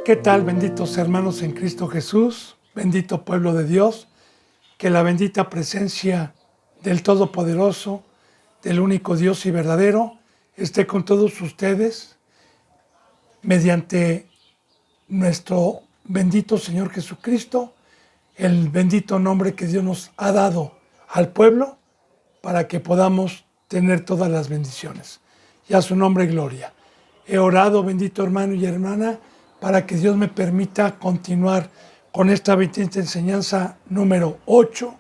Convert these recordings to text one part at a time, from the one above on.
¿Qué tal, benditos hermanos en Cristo Jesús? Bendito pueblo de Dios, que la bendita presencia del Todopoderoso, del único Dios y verdadero, esté con todos ustedes mediante nuestro bendito Señor Jesucristo, el bendito nombre que Dios nos ha dado al pueblo para que podamos tener todas las bendiciones. Y a su nombre gloria. He orado, bendito hermano y hermana, para que Dios me permita continuar con esta bendita enseñanza número 8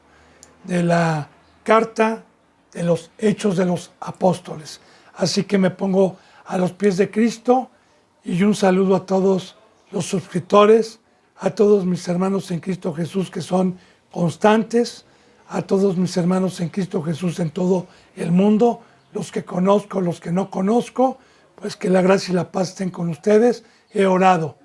de la carta de los Hechos de los Apóstoles. Así que me pongo a los pies de Cristo y un saludo a todos los suscriptores, a todos mis hermanos en Cristo Jesús que son constantes, a todos mis hermanos en Cristo Jesús en todo el mundo, los que conozco, los que no conozco, pues que la gracia y la paz estén con ustedes. He orado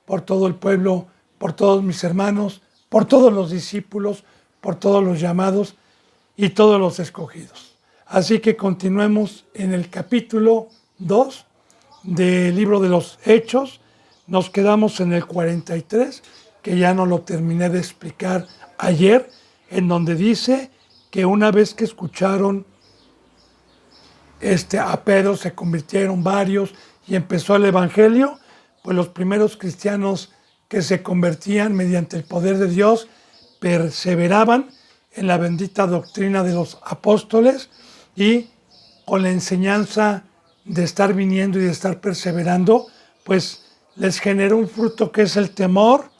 por todo el pueblo, por todos mis hermanos, por todos los discípulos, por todos los llamados y todos los escogidos. Así que continuemos en el capítulo 2 del libro de los Hechos. Nos quedamos en el 43, que ya no lo terminé de explicar ayer, en donde dice que una vez que escucharon a Pedro, se convirtieron varios y empezó el evangelio, pues los primeros cristianos que se convertían mediante el poder de Dios perseveraban en la bendita doctrina de los apóstoles y con la enseñanza de estar viniendo y de estar perseverando, pues les generó un fruto que es el temor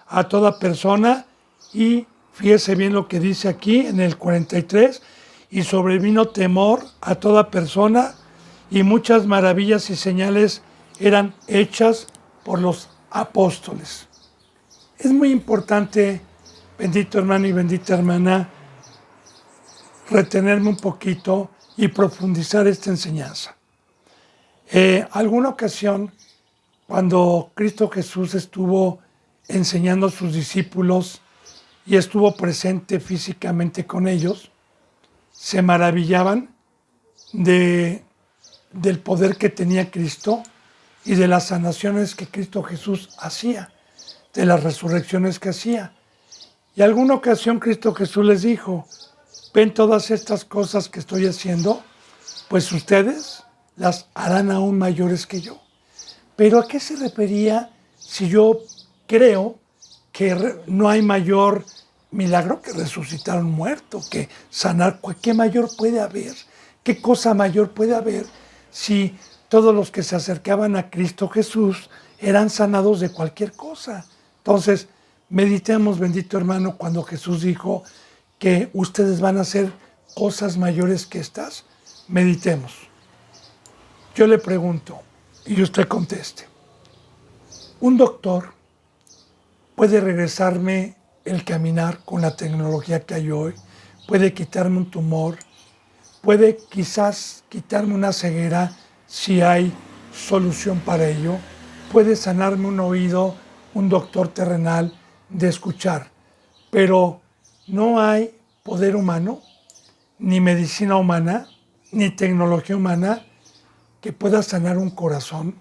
a toda persona. Y fíjese bien lo que dice aquí en el 43, y sobrevino temor a toda persona, y muchas maravillas y señales eran hechas por los apóstoles. Es muy importante, bendito hermano y bendita hermana, retenerme un poquito y profundizar esta enseñanza. Alguna ocasión, cuando Cristo Jesús estuvo enseñando a sus discípulos y estuvo presente físicamente con ellos, se maravillaban del poder que tenía Cristo y de las sanaciones que Cristo Jesús hacía, de las resurrecciones que hacía. Y alguna ocasión Cristo Jesús les dijo: ven todas estas cosas que estoy haciendo, pues ustedes las harán aún mayores que yo. Pero ¿a qué se refería si yo creo que no hay mayor milagro que resucitar a un muerto, que sanar? ¿Qué mayor puede haber? ¿Qué cosa mayor puede haber si todos los que se acercaban a Cristo Jesús eran sanados de cualquier cosa? Entonces, meditemos, bendito hermano, cuando Jesús dijo que ustedes van a hacer cosas mayores que estas. Meditemos. Yo le pregunto y usted conteste. ¿Un doctor puede regresarme el caminar con la tecnología que hay hoy? ¿Puede quitarme un tumor? ¿Puede quizás quitarme una ceguera si hay solución para ello? ¿Puede sanarme un oído, un doctor terrenal, de escuchar? Pero no hay poder humano, ni medicina humana, ni tecnología humana que pueda sanar un corazón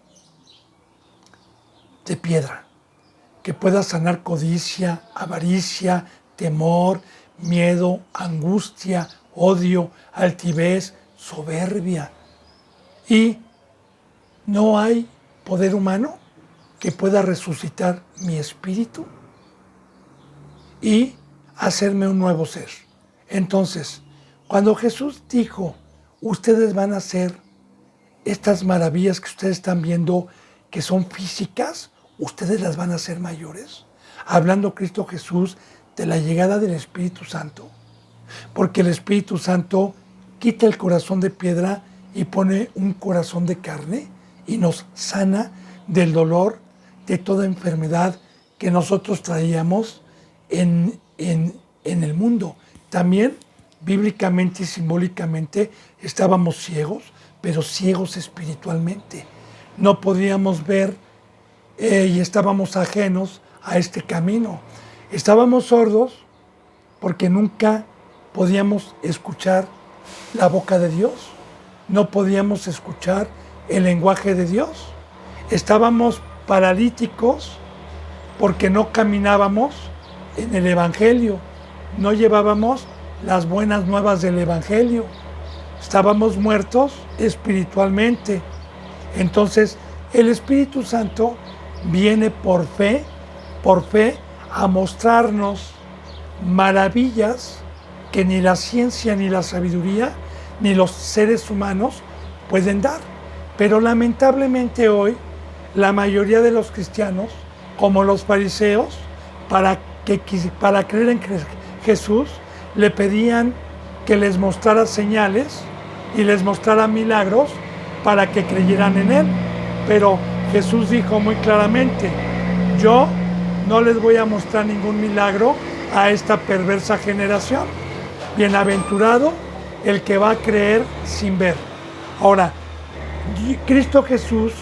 de piedra, que pueda sanar codicia, avaricia, temor, miedo, angustia, odio, altivez, soberbia. Y no hay poder humano que pueda resucitar mi espíritu y hacerme un nuevo ser. Entonces, cuando Jesús dijo, ustedes van a hacer estas maravillas que ustedes están viendo, que son físicas, ustedes las van a hacer mayores, hablando Cristo Jesús de la llegada del Espíritu Santo, porque el Espíritu Santo quita el corazón de piedra y pone un corazón de carne y nos sana del dolor, de toda enfermedad que nosotros traíamos en el mundo. También bíblicamente y simbólicamente estábamos ciegos, pero ciegos espiritualmente. No podíamos ver y estábamos ajenos a este camino. Estábamos sordos porque nunca podíamos escuchar la boca de Dios. No podíamos escuchar el lenguaje de Dios. Estábamos paralíticos porque no caminábamos en el Evangelio, no llevábamos las buenas nuevas del Evangelio, estábamos muertos espiritualmente. Entonces, el Espíritu Santo viene por fe, a mostrarnos maravillas que ni la ciencia, ni la sabiduría, ni los seres humanos pueden dar. Pero lamentablemente hoy, la mayoría de los cristianos, como los fariseos, para creer en Jesús, le pedían que les mostrara señales y les mostrara milagros para que creyeran en Él. Pero Jesús dijo muy claramente: yo no les voy a mostrar ningún milagro a esta perversa generación. Bienaventurado el que va a creer sin ver. Ahora, Cristo Jesús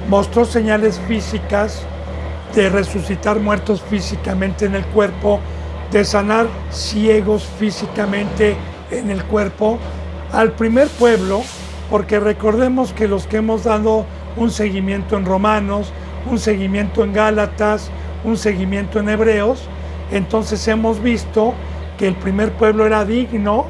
mostró señales físicas de resucitar muertos físicamente en el cuerpo, de sanar ciegos físicamente en el cuerpo al primer pueblo, porque recordemos que los que hemos dado un seguimiento en Romanos, un seguimiento en Gálatas, un seguimiento en Hebreos, entonces hemos visto que el primer pueblo era digno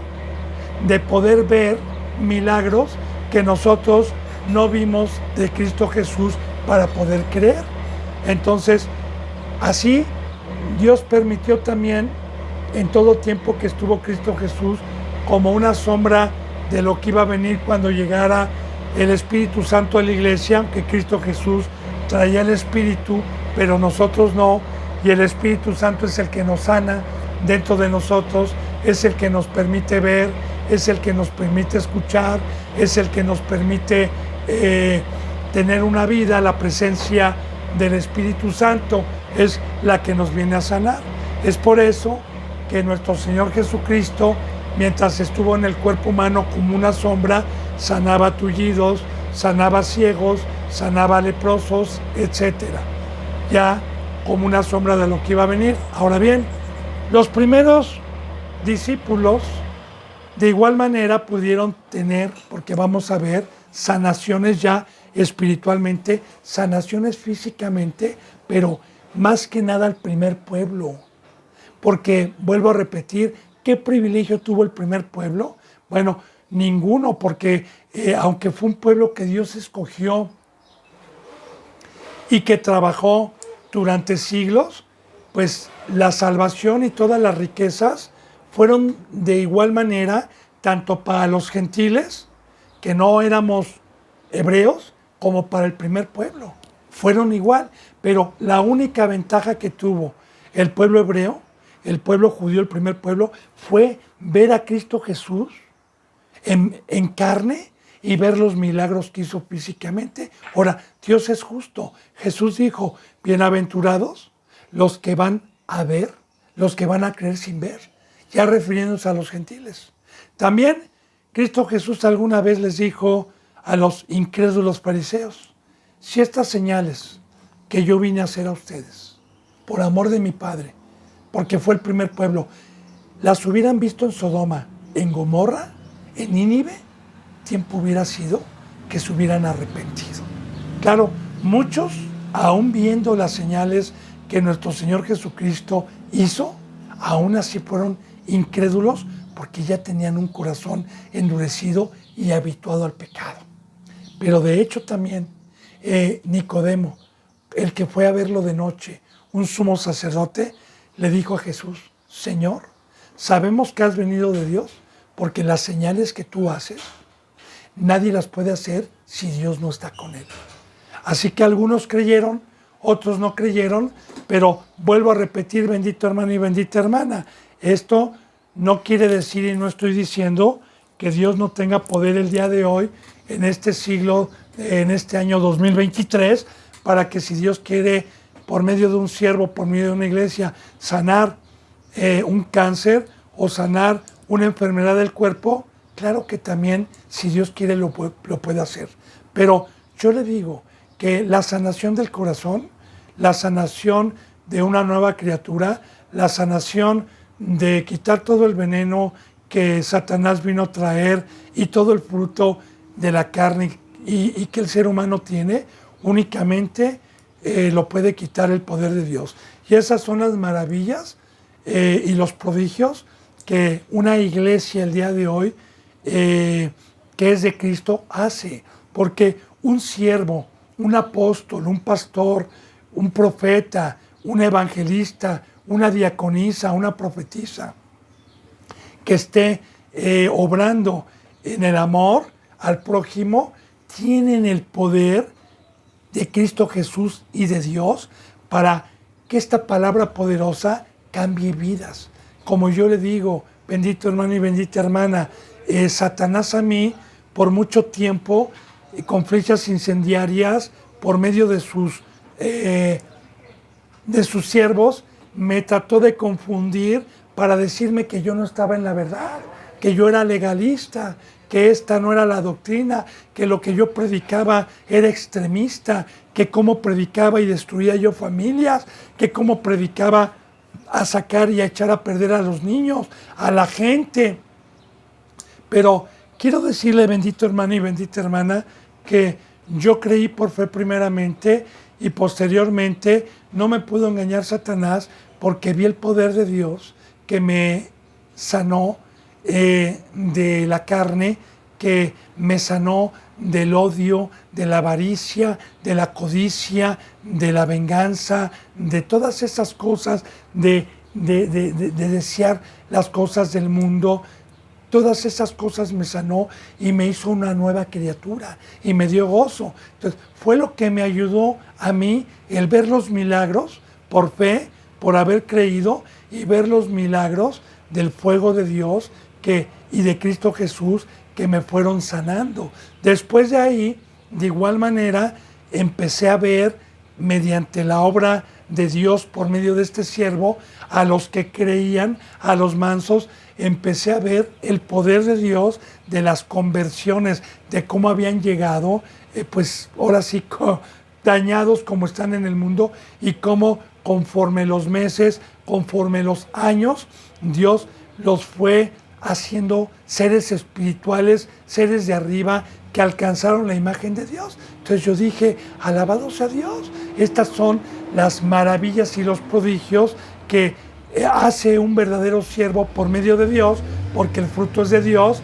de poder ver milagros que nosotros no vimos de Cristo Jesús para poder creer. Entonces, así Dios permitió también en todo tiempo que estuvo Cristo Jesús como una sombra de lo que iba a venir cuando llegara el Espíritu Santo a la iglesia, aunque Cristo Jesús traía el Espíritu, pero nosotros no, y el Espíritu Santo es el que nos sana dentro de nosotros, es el que nos permite ver, es el que nos permite escuchar, es el que nos permite tener una vida. La presencia del Espíritu Santo es la que nos viene a sanar. Es por eso que nuestro Señor Jesucristo, mientras estuvo en el cuerpo humano como una sombra, sanaba tullidos, sanaba ciegos, sanaba leprosos, etc. Ya como una sombra de lo que iba a venir. Ahora bien, los primeros discípulos de igual manera pudieron tener, porque vamos a ver, sanaciones ya espiritualmente, sanaciones físicamente, pero más que nada el primer pueblo. Porque, vuelvo a repetir, ¿qué privilegio tuvo el primer pueblo? Bueno, ninguno, porque aunque fue un pueblo que Dios escogió y que trabajó durante siglos, pues la salvación y todas las riquezas fueron de igual manera tanto para los gentiles, que no éramos hebreos, como para el primer pueblo. Fueron igual, pero la única ventaja que tuvo el pueblo hebreo, el pueblo judío, el primer pueblo, fue ver a Cristo Jesús en carne y ver los milagros que hizo físicamente. Ahora, Dios es justo. Jesús dijo: bienaventurados los que van a ver, los que van a creer sin ver, ya refiriéndose a los gentiles. También Cristo Jesús alguna vez les dijo a los incrédulos fariseos: si estas señales que yo vine a hacer a ustedes, por amor de mi Padre, porque fue el primer pueblo, las hubieran visto en Sodoma, en Gomorra, en Nínive, tiempo hubiera sido que se hubieran arrepentido. Claro, muchos, aún viendo las señales que nuestro Señor Jesucristo hizo, aún así fueron incrédulos, porque ya tenían un corazón endurecido y habituado al pecado. Pero de hecho también Nicodemo, el que fue a verlo de noche, un sumo sacerdote, le dijo a Jesús: Señor, sabemos que has venido de Dios, porque las señales que tú haces, nadie las puede hacer si Dios no está con él. Así que algunos creyeron, otros no creyeron, pero vuelvo a repetir, bendito hermano y bendita hermana, esto no quiere decir, y no estoy diciendo, que Dios no tenga poder el día de hoy, en este siglo, en este año 2023, para que si Dios quiere, por medio de un siervo, por medio de una iglesia, sanar un cáncer o sanar una enfermedad del cuerpo, claro que también, si Dios quiere, lo puede hacer. Pero yo le digo que la sanación del corazón, la sanación de una nueva criatura, la sanación de quitar todo el veneno que Satanás vino a traer y todo el fruto de la carne y que el ser humano tiene, únicamente lo puede quitar el poder de Dios. Y esas son las maravillas y los prodigios que una iglesia el día de hoy, que es de Cristo, hace. Porque un siervo, un apóstol, un pastor, un profeta, un evangelista, una diaconisa, una profetisa, que esté obrando en el amor al prójimo, tienen el poder de Cristo Jesús y de Dios para que esta palabra poderosa cambie vidas. Como yo le digo, bendito hermano y bendita hermana, Satanás a mí por mucho tiempo, con flechas incendiarias, por medio de sus siervos, me trató de confundir para decirme que yo no estaba en la verdad, que yo era legalista, que esta no era la doctrina, que lo que yo predicaba era extremista, que cómo predicaba y destruía yo familias, que cómo predicaba a sacar y a echar a perder a los niños, a la gente. Pero quiero decirle, bendito hermano y bendita hermana, que yo creí por fe primeramente y posteriormente no me pudo engañar Satanás, porque vi el poder de Dios que me sanó de la carne, que me sanó del odio, de la avaricia, de la codicia, de la venganza, de todas esas cosas, de desear las cosas del mundo. Todas esas cosas me sanó y me hizo una nueva criatura y me dio gozo. Entonces, fue lo que me ayudó a mí el ver los milagros por fe, por haber creído, y ver los milagros del fuego de Dios y de Cristo Jesús que me fueron sanando. Después de ahí, de igual manera, empecé a ver mediante la obra de Dios por medio de este siervo, a los que creían, a los mansos, empecé a ver el poder de Dios, de las conversiones, de cómo habían llegado, pues ahora sí, dañados como están en el mundo, y cómo conforme los meses, conforme los años, Dios los fue haciendo seres espirituales, seres de arriba, que alcanzaron la imagen de Dios. Entonces yo dije, alabado sea Dios, estas son las maravillas y los prodigios que hace un verdadero siervo por medio de Dios, porque el fruto es de Dios.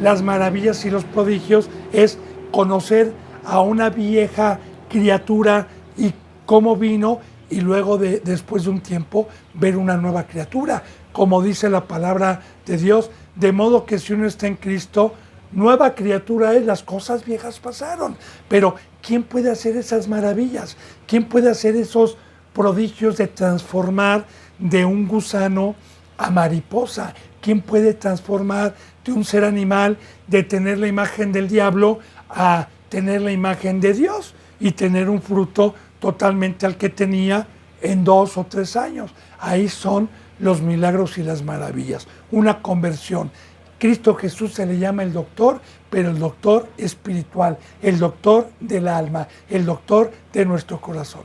Las maravillas y los prodigios es conocer a una vieja criatura y cómo vino, y luego después de un tiempo ver una nueva criatura, como dice la palabra de Dios, de modo que si uno está en Cristo, nueva criatura es, las cosas viejas pasaron. Pero ¿quién puede hacer esas maravillas? ¿Quién puede hacer esos prodigios de transformar de un gusano a mariposa? ¿Quién puede transformar de un ser animal, de tener la imagen del diablo, a tener la imagen de Dios y tener un fruto totalmente al que tenía en 2 o 3 años? Ahí son los milagros y las maravillas, una conversión. Cristo Jesús se le llama el doctor, pero el doctor espiritual, el doctor del alma, el doctor de nuestro corazón.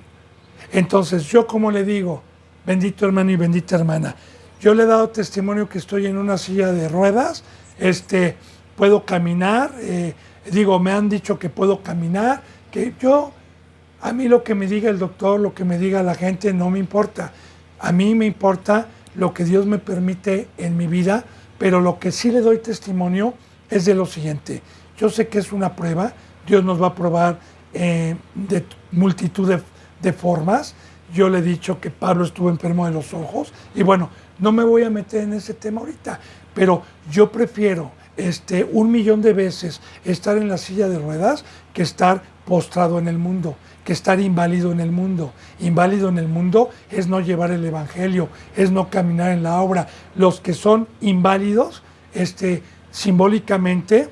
Entonces yo, como le digo, bendito hermano y bendita hermana, yo le he dado testimonio que estoy en una silla de ruedas, puedo caminar, me han dicho que puedo caminar, que a mí lo que me diga el doctor, lo que me diga la gente, no me importa. A mí me importa lo que Dios me permite en mi vida, pero lo que sí le doy testimonio es de lo siguiente. Yo sé que es una prueba, Dios nos va a probar de multitud de formas. Yo le he dicho que Pablo estuvo enfermo de los ojos, y bueno, no me voy a meter en ese tema ahorita, pero yo prefiero 1,000,000 de veces estar en la silla de ruedas que estar postrado en el mundo, que estar inválido en el mundo. Inválido en el mundo es no llevar el evangelio, es no caminar en la obra. Los que son inválidos, simbólicamente,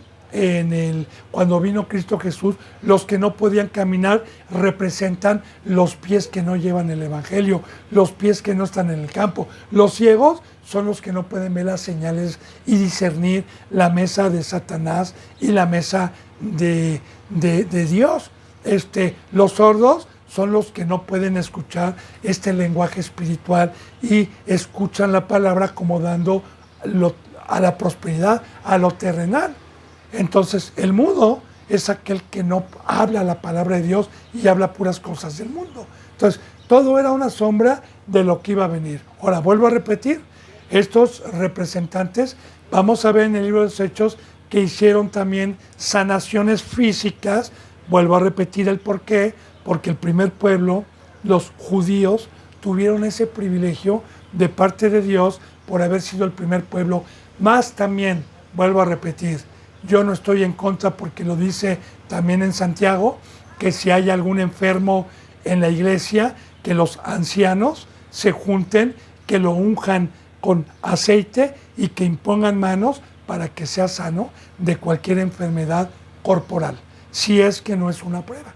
cuando vino Cristo Jesús, los que no podían caminar representan los pies que no llevan el evangelio, los pies que no están en el campo. Los ciegos son los que no pueden ver las señales y discernir la mesa de Satanás y la mesa de Dios. Los sordos son los que no pueden escuchar este lenguaje espiritual y escuchan la palabra acomodando a la prosperidad, a lo terrenal. Entonces el mudo es aquel que no habla la palabra de Dios y habla puras cosas del mundo. Entonces, todo era una sombra de lo que iba a venir. Ahora, vuelvo a repetir, estos representantes, vamos a ver en el libro de los Hechos, que hicieron también sanaciones físicas. Vuelvo a repetir el por qué, porque el primer pueblo, los judíos, tuvieron ese privilegio de parte de Dios por haber sido el primer pueblo. Más también, vuelvo a repetir, yo no estoy en contra porque lo dice también en Santiago, que si hay algún enfermo en la iglesia, que los ancianos se junten, que lo unjan con aceite y que impongan manos para que sea sano de cualquier enfermedad corporal, si es que no es una prueba.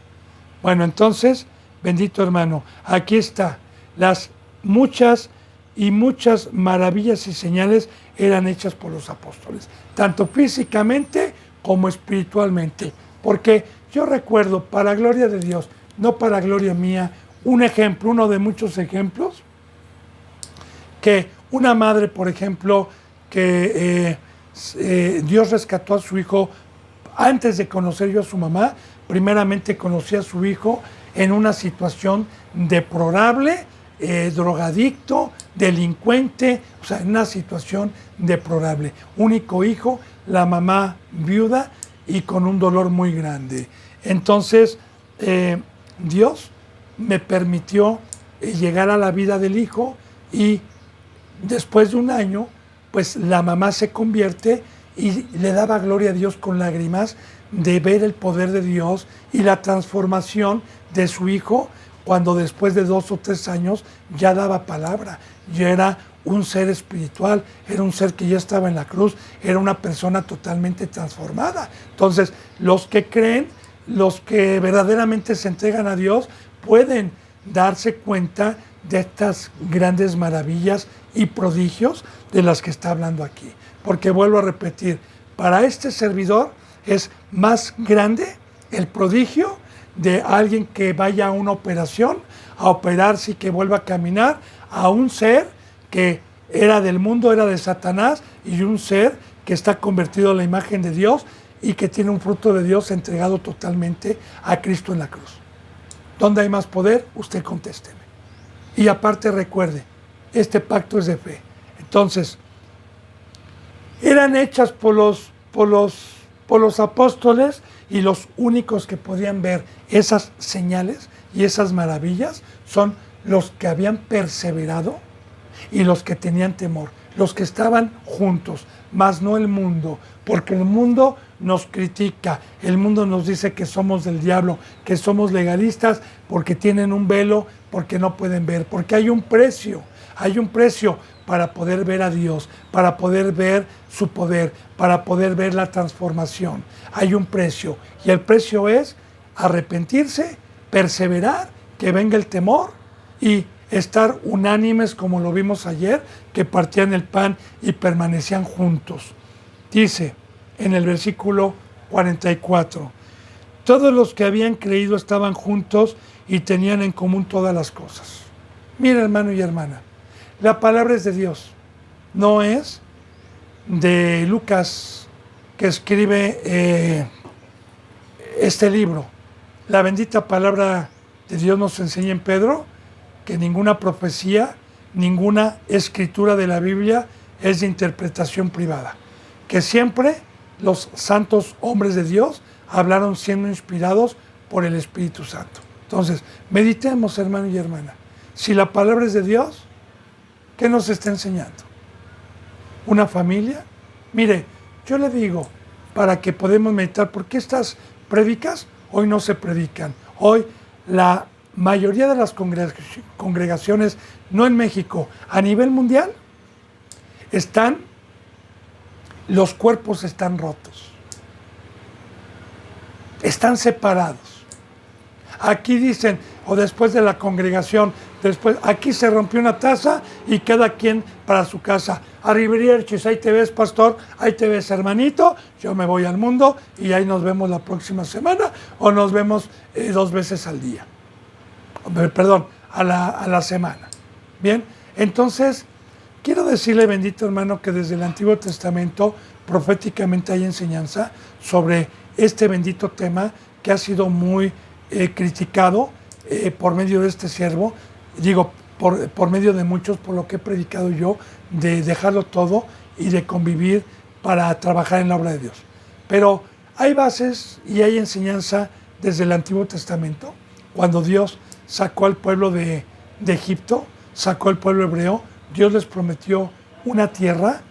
Bueno, entonces, bendito hermano, aquí está, las muchas maravillas y señales eran hechas por los apóstoles, tanto físicamente como espiritualmente, porque yo recuerdo, para gloria de Dios, no para gloria mía, un ejemplo, uno de muchos ejemplos, que una madre, por ejemplo, que Dios rescató a su hijo antes de conocer yo a su mamá, primeramente conocí a su hijo en una situación deplorable, drogadicto, delincuente, o sea, en una situación deplorable. Único hijo, la mamá viuda y con un dolor muy grande. Entonces, Dios me permitió llegar a la vida del hijo y después de un año, pues la mamá se convierte y le daba gloria a Dios con lágrimas de ver el poder de Dios y la transformación de su hijo cuando después de 2 o 3 años ya daba palabra, ya era un ser espiritual, era un ser que ya estaba en la cruz, era una persona totalmente transformada. Entonces, los que creen, los que verdaderamente se entregan a Dios, pueden darse cuenta de estas grandes maravillas y prodigios de las que está hablando aquí. Porque vuelvo a repetir, para este servidor es más grande el prodigio de alguien que vaya a una operación, a operarse y que vuelva a caminar, a un ser que era del mundo, era de Satanás, y un ser que está convertido a la imagen de Dios y que tiene un fruto de Dios entregado totalmente a Cristo en la cruz. ¿Dónde hay más poder? Usted contésteme. Y aparte recuerde, este pacto es de fe. Entonces, eran hechas por los apóstoles, y los únicos que podían ver esas señales y esas maravillas son los que habían perseverado y los que tenían temor, los que estaban juntos, mas no el mundo, porque el mundo nos critica, el mundo nos dice que somos del diablo, que somos legalistas porque tienen un velo, porque no pueden ver, porque hay un precio para poder ver a Dios, para poder ver su poder, para poder ver la transformación. Hay un precio, y el precio es arrepentirse, perseverar, que venga el temor y estar unánimes, como lo vimos ayer, que partían el pan y permanecían juntos. Dice en el versículo 44, todos los que habían creído estaban juntos y tenían en común todas las cosas. Mira, hermano y hermana, la palabra es de Dios, no es de Lucas, que escribe este libro. La bendita palabra de Dios nos enseña en Pedro que ninguna profecía, ninguna escritura de la Biblia es de interpretación privada, que siempre los santos hombres de Dios hablaron siendo inspirados por el Espíritu Santo. Entonces, meditemos, hermano y hermana, si la palabra es de Dios, ¿qué nos está enseñando? ¿Una familia? Mire, yo le digo, para que podamos meditar, ¿por qué estas prédicas hoy no se predican? Hoy la mayoría de las congregaciones, no en México, a nivel mundial, los cuerpos están rotos, están separados. Aquí dicen, o después de la congregación, aquí se rompió una taza y cada quien para su casa. Arrivederci, ahí te ves, pastor, ahí te ves, hermanito, yo me voy al mundo y ahí nos vemos la próxima semana, o nos vemos 2 veces al día. Perdón, a la semana. Bien, entonces, quiero decirle, bendito hermano, que desde el Antiguo Testamento proféticamente hay enseñanza sobre este bendito tema que ha sido muy criticado por medio de este siervo, digo, por medio de muchos, por lo que he predicado yo, de dejarlo todo y de convivir para trabajar en la obra de Dios. Pero hay bases y hay enseñanza desde el Antiguo Testamento, cuando Dios sacó al pueblo de Egipto, sacó al pueblo hebreo, Dios les prometió una tierra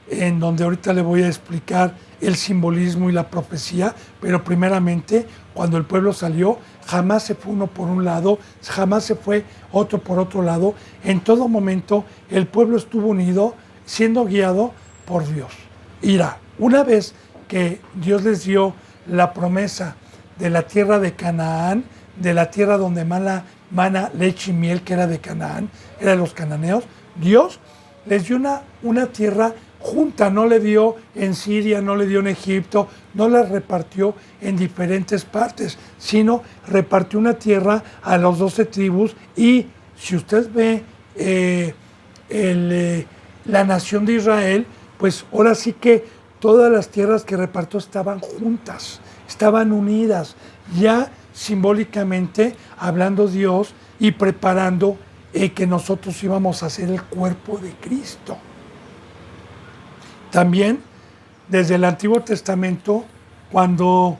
en donde ahorita le voy a explicar el simbolismo y la profecía, pero primeramente, cuando el pueblo salió, jamás se fue uno por un lado, jamás se fue otro por otro lado. En todo momento, el pueblo estuvo unido, siendo guiado por Dios. Irá, una vez que Dios les dio la promesa de la tierra de Canaán, de la tierra donde mana leche y miel, que era de Canaán, era de los cananeos, Dios les dio una tierra junta, no le dio en Siria, no le dio en Egipto, no la repartió en diferentes partes, sino repartió una tierra a las 12 tribus. Y si usted ve la nación de Israel, pues ahora sí que todas las tierras que repartió estaban juntas, estaban unidas, ya simbólicamente hablando Dios y preparando que nosotros íbamos a ser el cuerpo de Cristo. También desde el Antiguo Testamento, cuando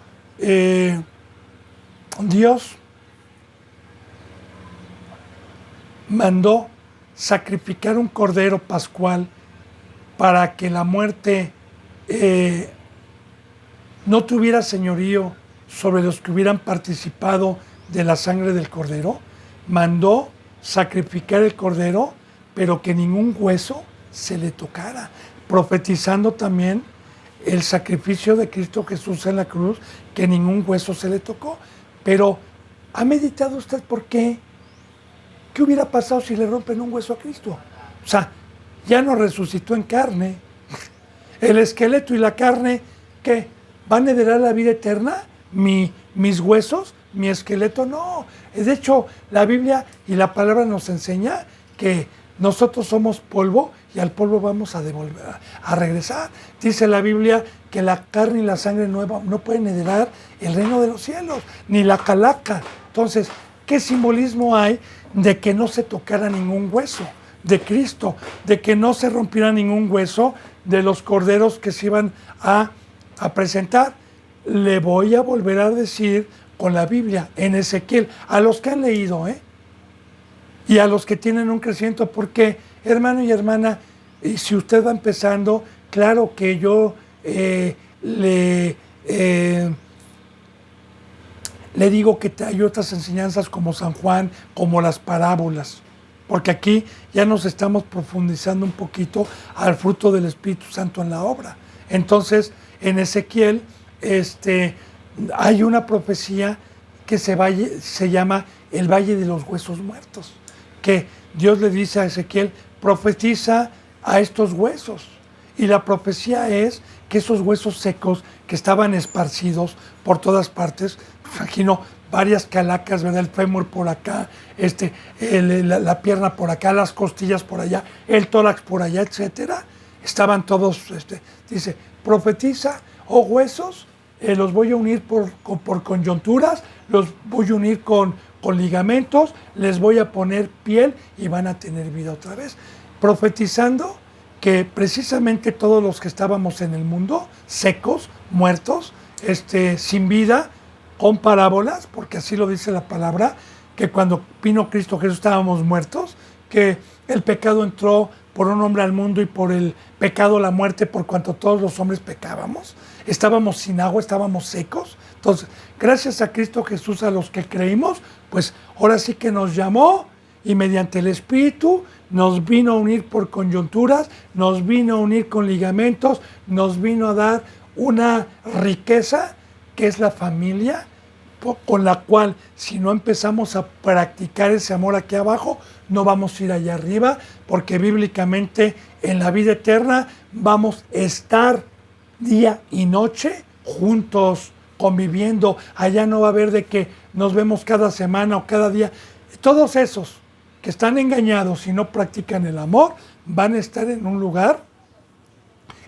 Dios mandó sacrificar un cordero pascual para que la muerte no tuviera señorío sobre los que hubieran participado de la sangre del cordero, mandó sacrificar el cordero, pero que ningún hueso se le tocara, profetizando también el sacrificio de Cristo Jesús en la cruz, que ningún hueso se le tocó. Pero ¿ha meditado usted por qué? ¿Qué hubiera pasado si le rompen un hueso a Cristo? O sea, ya no resucitó en carne. El esqueleto y la carne, ¿qué? ¿Van a heredar la vida eterna? ¿Mis huesos? ¿Mi esqueleto? No. De hecho, la Biblia y la palabra nos enseña que nosotros somos polvo y al polvo vamos a devolver, a regresar. Dice la Biblia que la carne y la sangre nueva no pueden heredar el reino de los cielos, ni la calaca. Entonces, ¿qué simbolismo hay de que no se tocara ningún hueso de Cristo, de que no se rompiera ningún hueso de los corderos que se iban a presentar? Le voy a volver a decir con la Biblia, en Ezequiel, a los que han leído, y a los que tienen un crecimiento, porque, hermano y hermana, si usted va empezando, claro que yo le digo que hay otras enseñanzas como San Juan, como las parábolas, porque aquí ya nos estamos profundizando un poquito al fruto del Espíritu Santo en la obra. Entonces, en Ezequiel, hay una profecía que se llama el Valle de los Huesos Muertos, que Dios le dice a Ezequiel, profetiza a estos huesos. Y la profecía es que esos huesos secos que estaban esparcidos por todas partes, imagino varias calacas, ¿verdad? El fémur por acá, la pierna por acá, las costillas por allá, el tórax por allá, etcétera, estaban todos, dice, profetiza, oh huesos, los voy a unir por coyunturas, los voy a unir con ligamentos, les voy a poner piel y van a tener vida otra vez. Profetizando que precisamente todos los que estábamos en el mundo, secos, muertos, sin vida, con parábolas, porque así lo dice la palabra, que cuando vino Cristo Jesús estábamos muertos, que el pecado entró por un hombre al mundo y por el pecado la muerte, por cuanto todos los hombres pecábamos. Estábamos sin agua, estábamos secos. Entonces, gracias a Cristo Jesús, a los que creímos, pues ahora sí que nos llamó y mediante el Espíritu nos vino a unir por coyunturas, nos vino a unir con ligamentos, nos vino a dar una riqueza que es la familia, con la cual si no empezamos a practicar ese amor aquí abajo, no vamos a ir allá arriba, porque bíblicamente en la vida eterna vamos a estar día y noche juntos, conviviendo. Allá no va a haber de que nos vemos cada semana o cada día. Todos esos que están engañados y no practican el amor van a estar en un lugar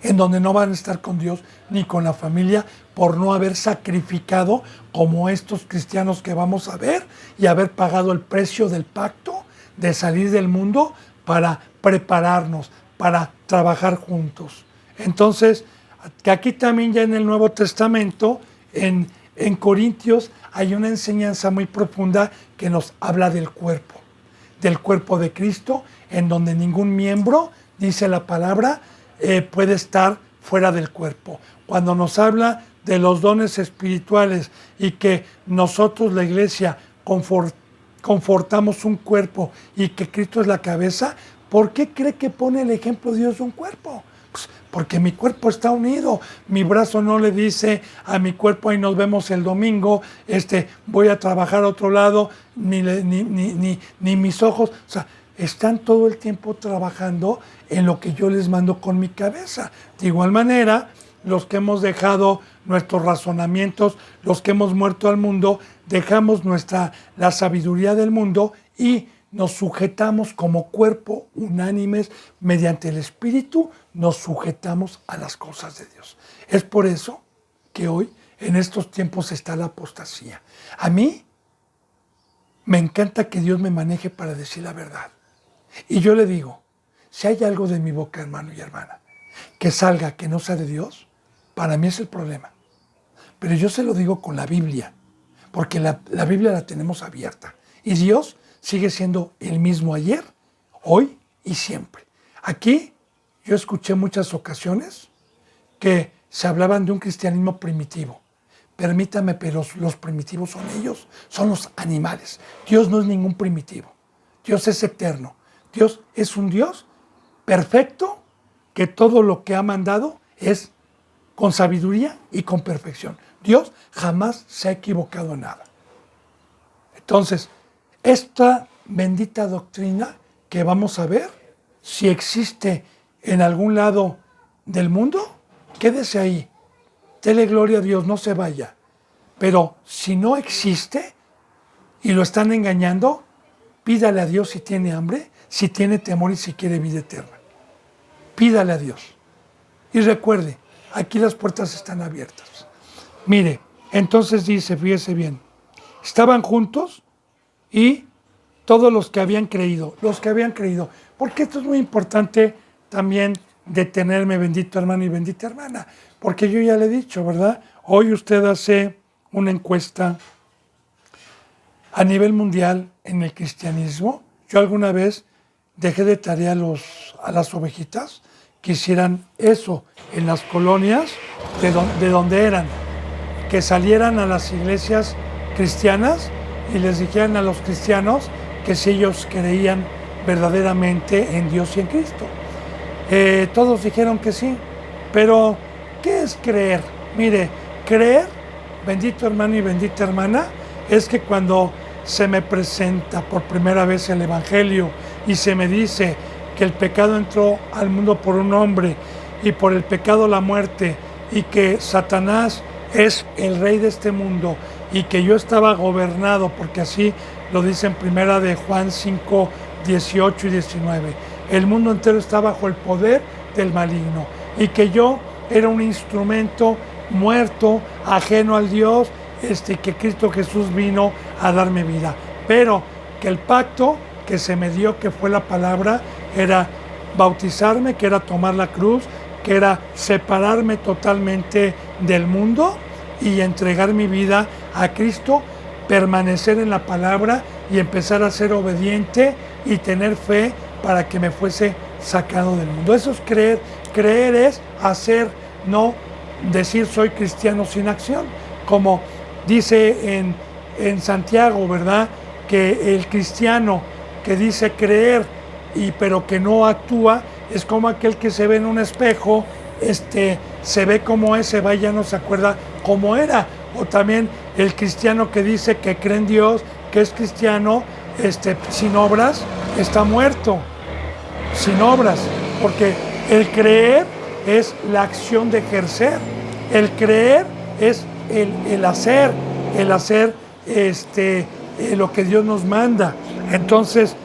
en donde no van a estar con Dios ni con la familia, por no haber sacrificado como estos cristianos que vamos a ver y haber pagado el precio del pacto de salir del mundo para prepararnos, para trabajar juntos. Entonces, que aquí también ya en el Nuevo Testamento, en Corintios, hay una enseñanza muy profunda que nos habla del cuerpo de Cristo, en donde ningún miembro, dice la palabra, puede estar fuera del cuerpo. Cuando nos habla de los dones espirituales y que nosotros, la iglesia, confortamos un cuerpo y que Cristo es la cabeza, ¿por qué cree que pone el ejemplo Dios de un cuerpo? Pues porque mi cuerpo está unido. Mi brazo no le dice a mi cuerpo, ahí nos vemos el domingo, voy a trabajar a otro lado, ni mis ojos. O sea, están todo el tiempo trabajando en lo que yo les mando con mi cabeza. De igual manera, los que hemos dejado nuestros razonamientos, los que hemos muerto al mundo, dejamos la sabiduría del mundo y nos sujetamos como cuerpo unánimes mediante el Espíritu, nos sujetamos a las cosas de Dios. Es por eso que hoy, en estos tiempos, está la apostasía. A mí me encanta que Dios me maneje para decir la verdad. Y yo le digo, si hay algo de mi boca, hermano y hermana, que salga que no sea de Dios, para mí es el problema. Pero yo se lo digo con la Biblia, porque la Biblia la tenemos abierta. Y Dios sigue siendo el mismo ayer, hoy y siempre. Aquí yo escuché muchas ocasiones que se hablaban de un cristianismo primitivo. Permítame, pero los primitivos son ellos, son los animales. Dios no es ningún primitivo. Dios es eterno. Dios es un Dios perfecto, que todo lo que ha mandado es con sabiduría y con perfección. Dios jamás se ha equivocado en nada. Entonces, esta bendita doctrina que vamos a ver, si existe en algún lado del mundo, quédese ahí. Dele gloria a Dios, no se vaya. Pero si no existe y lo están engañando, pídale a Dios si tiene hambre, si tiene temor y si quiere vida eterna. Pídale a Dios. Y recuerde, aquí las puertas están abiertas. Mire, entonces dice, fíjese bien, estaban juntos y todos los que habían creído, porque esto es muy importante también detenerme, bendito hermano y bendita hermana, porque yo ya le he dicho, ¿verdad? Hoy usted hace una encuesta a nivel mundial en el cristianismo. Yo alguna vez dejé de tarea a las ovejitas que hicieran eso en las colonias de donde eran, que salieran a las iglesias cristianas y les dijeran a los cristianos que si ellos creían verdaderamente en Dios y en Cristo. Todos dijeron que sí, pero ¿qué es creer? Mire, creer, bendito hermano y bendita hermana, es que cuando se me presenta por primera vez el Evangelio y se me dice que el pecado entró al mundo por un hombre y por el pecado la muerte, y que Satanás es el rey de este mundo y que yo estaba gobernado, porque así lo dice en primera de Juan 5, 18 y 19. El mundo entero está bajo el poder del maligno y que yo era un instrumento muerto, ajeno al Dios, que Cristo Jesús vino a darme vida. Pero que el pacto que se me dio, que fue la palabra, era bautizarme, que era tomar la cruz, que era separarme totalmente del mundo y entregar mi vida a Cristo, permanecer en la palabra y empezar a ser obediente y tener fe para que me fuese sacado del mundo. Eso es creer. Creer es hacer, no decir soy cristiano sin acción. Como dice en Santiago, ¿verdad? Que el cristiano que dice creer pero que no actúa es como aquel que se ve en un espejo, se ve como es, se va y ya no se acuerda cómo era. O también el cristiano que dice que cree en Dios, que es cristiano, sin obras, está muerto. Sin obras, porque el creer es la acción de ejercer. El creer es el hacer lo que Dios nos manda. Entonces,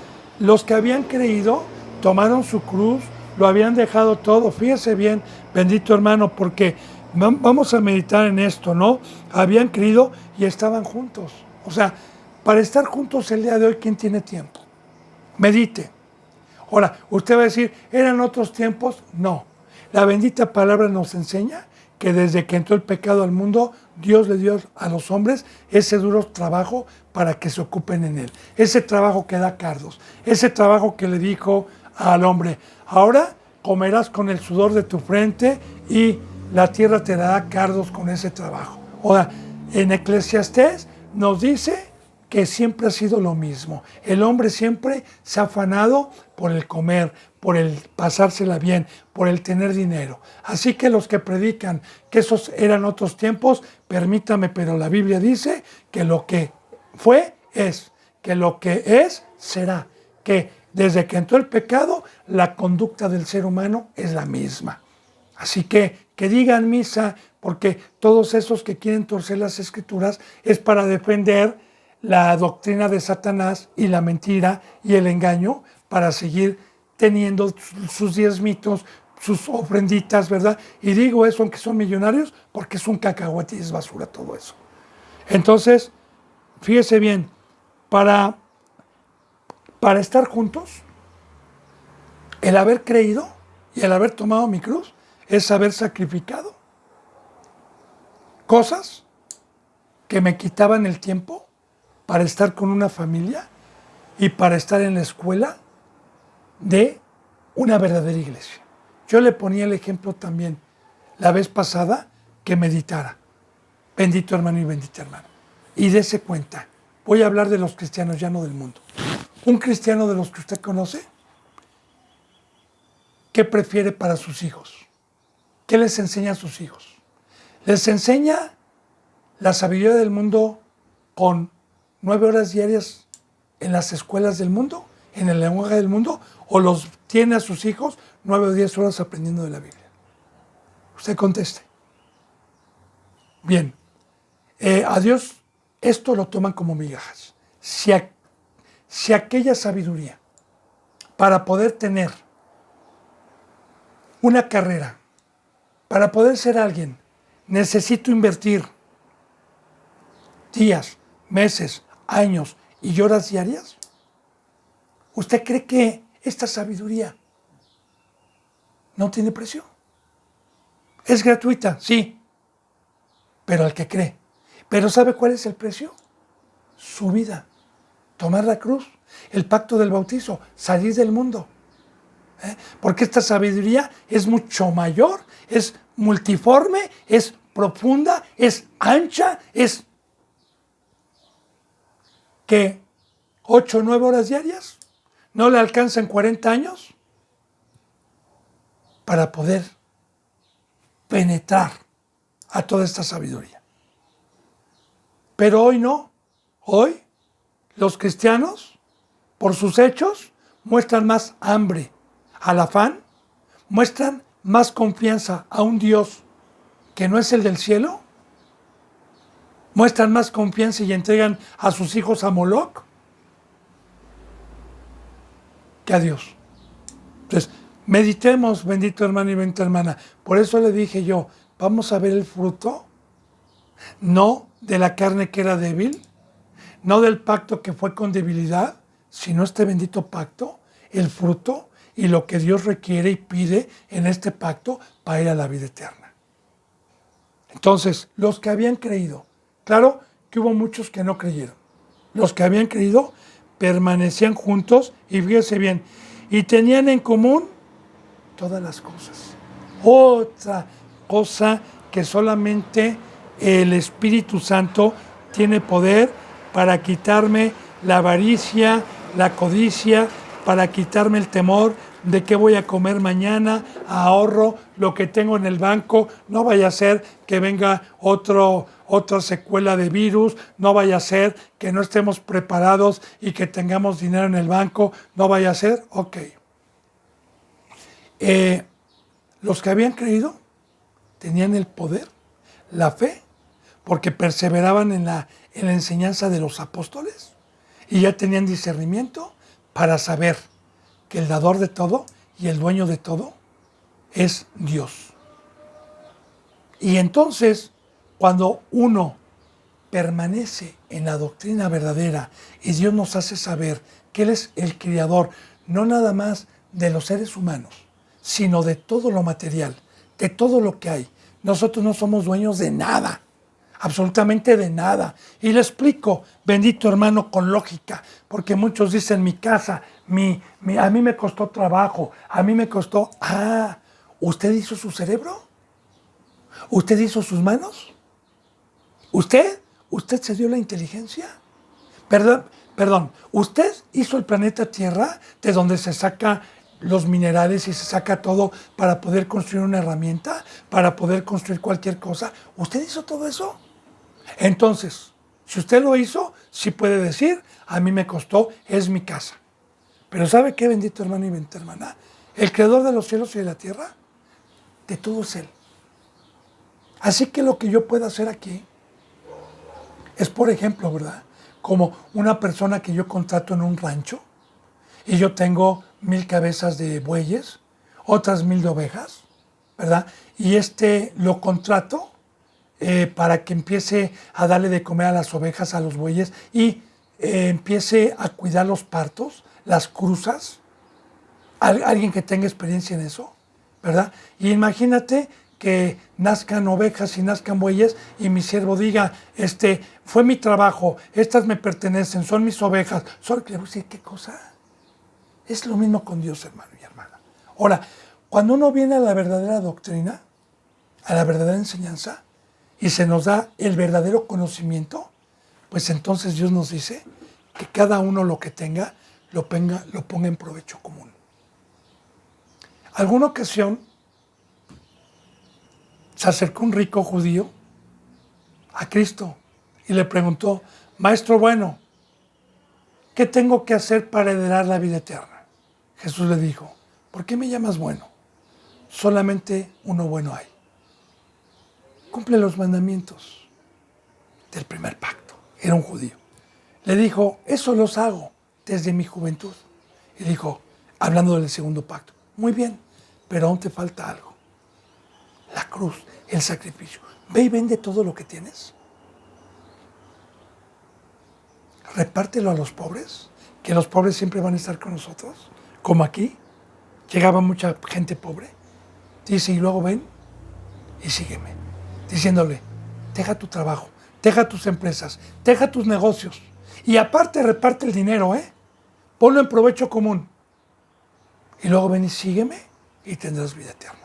los que habían creído tomaron su cruz, lo habían dejado todo. Fíjese bien, bendito hermano, porque Vamos a meditar en esto, ¿no? Habían creído y estaban juntos. O sea, para estar juntos el día de hoy, ¿quién tiene tiempo? Medite. Ahora, usted va a decir, ¿eran otros tiempos? No. La bendita palabra nos enseña que desde que entró el pecado al mundo, Dios le dio a los hombres ese duro trabajo para que se ocupen en él. Ese trabajo que da cardos. Ese trabajo que le dijo al hombre, ahora comerás con el sudor de tu frente y la tierra te dará cardos con ese trabajo. Ahora, en Eclesiastés nos dice que siempre ha sido lo mismo. El hombre siempre se ha afanado por el comer, por el pasársela bien, por el tener dinero. Así que los que predican que esos eran otros tiempos, permítame, pero la Biblia dice que lo que fue es, que lo que es será, que desde que entró el pecado, la conducta del ser humano es la misma. Así que digan misa, porque todos esos que quieren torcer las escrituras es para defender la doctrina de Satanás y la mentira y el engaño para seguir teniendo sus diezmitos, sus ofrenditas, ¿verdad? Y digo eso aunque son millonarios porque es un cacahuate y es basura todo eso. Entonces, fíjese bien, para estar juntos, el haber creído y el haber tomado mi cruz es haber sacrificado cosas que me quitaban el tiempo para estar con una familia y para estar en la escuela de una verdadera iglesia. Yo le ponía el ejemplo también la vez pasada que meditara. Bendito hermano y bendita hermana. Y dése cuenta, voy a hablar de los cristianos, ya no del mundo. Un cristiano de los que usted conoce, ¿qué prefiere para sus hijos? ¿Qué les enseña a sus hijos? ¿Les enseña la sabiduría del mundo con 9 horas diarias en las escuelas del mundo, en el lenguaje del mundo, o los tiene a sus hijos 9 o 10 horas aprendiendo de la Biblia? Usted conteste. Bien, a Dios esto lo toman como migajas. Si aquella sabiduría para poder tener una carrera, para poder ser alguien, necesito invertir días, meses, años y horas diarias, ¿usted cree que esta sabiduría no tiene precio? ¿Es gratuita? Sí, pero al que cree. ¿Pero sabe cuál es el precio? Su vida, tomar la cruz, el pacto del bautizo, salir del mundo. Porque esta sabiduría es mucho mayor, es multiforme, es profunda, es ancha, es que 8 o 9 horas diarias no le alcanzan 40 años para poder penetrar a toda esta sabiduría. Pero hoy no. Hoy los cristianos, por sus hechos, muestran más hambre al afán, muestran más confianza a un Dios que no es el del cielo, muestran más confianza y entregan a sus hijos a Moloch que a Dios. Entonces, meditemos, bendito hermano y bendita hermana. Por eso le dije yo, vamos a ver el fruto, no de la carne que era débil, no del pacto que fue con debilidad, sino este bendito pacto, el fruto y lo que Dios requiere y pide en este pacto para ir a la vida eterna. Entonces, los que habían creído, claro que hubo muchos que no creyeron. Los que habían creído permanecían juntos y fíjese bien, y tenían en común todas las cosas. Otra cosa que solamente el Espíritu Santo tiene poder para quitarme la avaricia, la codicia, para quitarme el temor de qué voy a comer mañana, ahorro lo que tengo en el banco, no vaya a ser que venga otra secuela de virus, no vaya a ser que no estemos preparados y que tengamos dinero en el banco, no vaya a ser, ok. Los que habían creído tenían el poder, la fe, porque perseveraban en la enseñanza de los apóstoles y ya tenían discernimiento para saber que el dador de todo y el dueño de todo es Dios. Y entonces, cuando uno permanece en la doctrina verdadera y Dios nos hace saber que Él es el creador, no nada más de los seres humanos, sino de todo lo material, de todo lo que hay. Nosotros no somos dueños de nada, absolutamente de nada. Y le explico, bendito hermano, con lógica, porque muchos dicen mi casa, a mí me costó trabajo, a mí me costó... Ah, ¿usted hizo su cerebro? ¿Usted hizo sus manos? ¿Usted? ¿Usted se dio la inteligencia? Perdón, ¿usted hizo el planeta Tierra de donde se saca los minerales y se saca todo para poder construir una herramienta, para poder construir cualquier cosa? ¿Usted hizo todo eso? Entonces, si usted lo hizo, sí puede decir, a mí me costó, es mi casa. Pero ¿sabe qué, bendito hermano y bendita hermana? El creador de los cielos y de la tierra, de todo es Él. Así que lo que yo pueda hacer aquí es, por ejemplo, ¿verdad? Como una persona que yo contrato en un rancho y yo tengo 1000 cabezas de bueyes, otras 1000 de ovejas, ¿verdad? Y lo contrato para que empiece a darle de comer a las ovejas, a los bueyes y empiece a cuidar los partos, las cruzas. Alguien que tenga experiencia en eso, ¿verdad? Y imagínate que nazcan ovejas y nazcan bueyes y mi siervo diga, fue mi trabajo, estas me pertenecen, son mis ovejas. Le voy a decir, ¿qué cosa? Es lo mismo con Dios, hermano y hermana. Ahora, cuando uno viene a la verdadera doctrina, a la verdadera enseñanza, y se nos da el verdadero conocimiento, pues entonces Dios nos dice que cada uno lo que tenga, lo ponga en provecho común. Alguna ocasión se acercó un rico judío a Cristo y le preguntó, Maestro bueno, ¿qué tengo que hacer para heredar la vida eterna? Jesús le dijo, ¿por qué me llamas bueno? Solamente uno bueno hay. Cumple los mandamientos del primer pacto. Era un judío. Le dijo, eso los hago desde mi juventud. Y dijo, hablando del segundo pacto, muy bien, pero aún te falta algo. La cruz, el sacrificio. Ve y vende todo lo que tienes. Repártelo a los pobres, que los pobres siempre van a estar con nosotros. Como aquí, llegaba mucha gente pobre. Dice, y luego ven y sígueme. Diciéndole, deja tu trabajo, deja tus empresas, deja tus negocios. Y aparte reparte el dinero, ponlo en provecho común. Y luego ven y sígueme y tendrás vida eterna.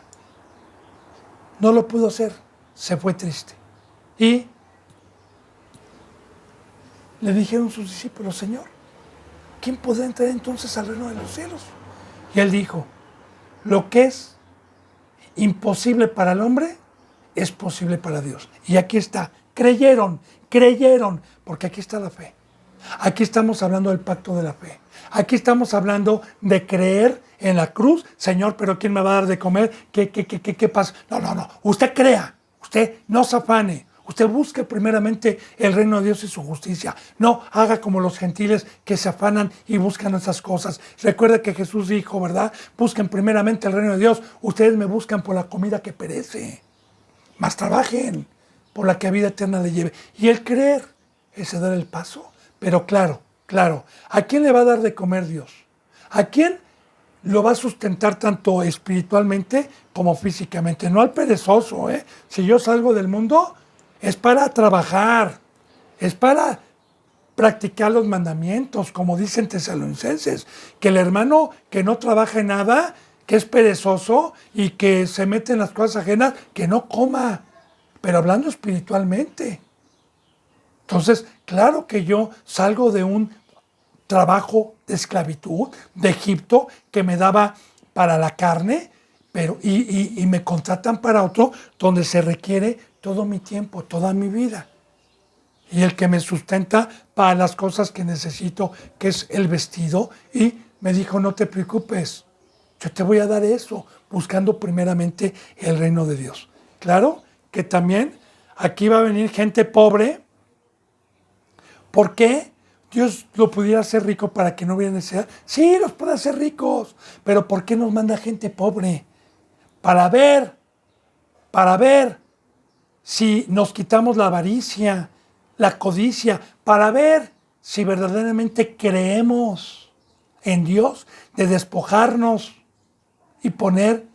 No lo pudo hacer, se fue triste. Y le dijeron sus discípulos, Señor, ¿quién podrá entrar entonces al reino de los cielos? Y él dijo, lo que es imposible para el hombre, es posible para Dios. Y aquí está, creyeron, porque aquí está la fe. Aquí estamos hablando del pacto de la fe. Aquí estamos hablando de creer en la cruz. Señor, pero ¿quién me va a dar de comer? ¿Qué pasa? No. Usted crea. Usted no se afane. Usted busque primeramente el reino de Dios y su justicia. No haga como los gentiles que se afanan y buscan esas cosas. Recuerde que Jesús dijo, ¿verdad? Busquen primeramente el reino de Dios. Ustedes me buscan por la comida que perece. Más trabajen por la que a vida eterna le lleve. Y el creer es dar el paso. Pero claro, ¿a quién le va a dar de comer Dios? ¿A quién lo va a sustentar tanto espiritualmente como físicamente? No al perezoso, Si yo salgo del mundo, es para trabajar, es para practicar los mandamientos, como dicen Tesalonicenses, que el hermano que no trabaja en nada, que es perezoso y que se mete en las cosas ajenas, que no coma, pero hablando espiritualmente. Entonces, claro que yo salgo de un trabajo de esclavitud de Egipto que me daba para la carne, pero y me contratan para otro donde se requiere todo mi tiempo, toda mi vida. Y el que me sustenta para las cosas que necesito, que es el vestido, y me dijo, no te preocupes, yo te voy a dar eso, buscando primeramente el reino de Dios. Claro que también aquí va a venir gente pobre. ¿Por qué? Dios lo pudiera hacer rico para que no hubiera necesidad. Sí, los puede hacer ricos, pero ¿por qué nos manda gente pobre? Para ver si nos quitamos la avaricia, la codicia, para ver si verdaderamente creemos en Dios, de despojarnos y poner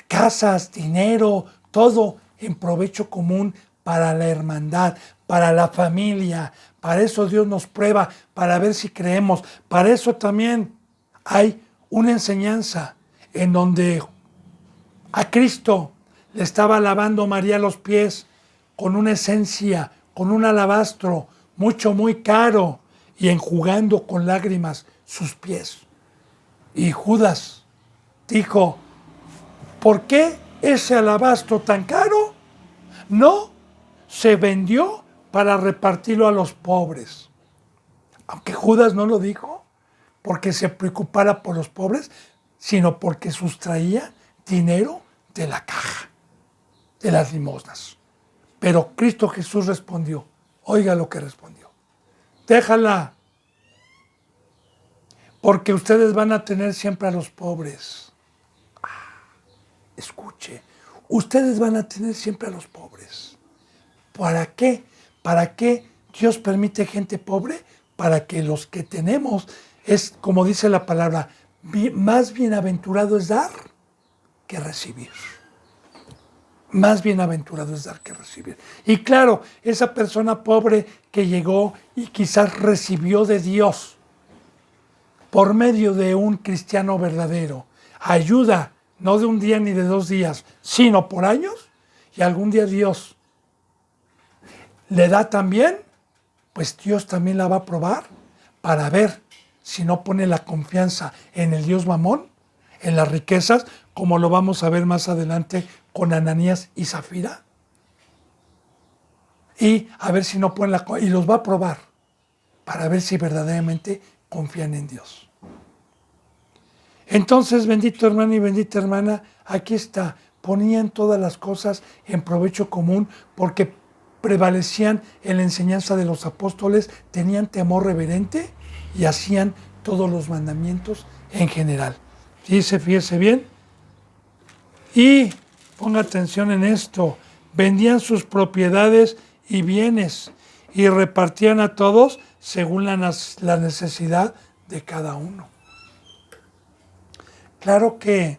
casas, dinero, todo en provecho común para la hermandad, para la familia. Para eso Dios nos prueba, para ver si creemos. Para eso también hay una enseñanza en donde a Cristo le estaba lavando María los pies con una esencia, con un alabastro muy caro, y enjugando con lágrimas sus pies. Y Judas dijo: ¿por qué ese alabastro tan caro no se vendió para repartirlo a los pobres? Aunque Judas no lo dijo porque se preocupara por los pobres, sino porque sustraía dinero de la caja, de las limosnas. Pero Cristo Jesús respondió, oiga lo que respondió: déjala, porque ustedes van a tener siempre a los pobres. Escuche, ustedes van a tener siempre a los pobres. ¿Para qué? ¿Para qué Dios permite gente pobre? Para que los que tenemos, es como dice la palabra, más bienaventurado es dar que recibir. Más bienaventurado es dar que recibir. Y claro, esa persona pobre que llegó y quizás recibió de Dios, por medio de un cristiano verdadero, ayuda, no de un día ni de 2 días, sino por años, y algún día Dios le da también, pues Dios también la va a probar para ver si no pone la confianza en el Dios Mamón, en las riquezas, como lo vamos a ver más adelante con Ananías y Zafira. Y a ver si no ponen y los va a probar para ver si verdaderamente confían en Dios. Entonces, bendito hermano y bendita hermana, aquí está, ponían todas las cosas en provecho común porque prevalecían en la enseñanza de los apóstoles, tenían temor reverente y hacían todos los mandamientos en general. Fíjese bien. Y ponga atención en esto, vendían sus propiedades y bienes y repartían a todos según la necesidad de cada uno. Claro que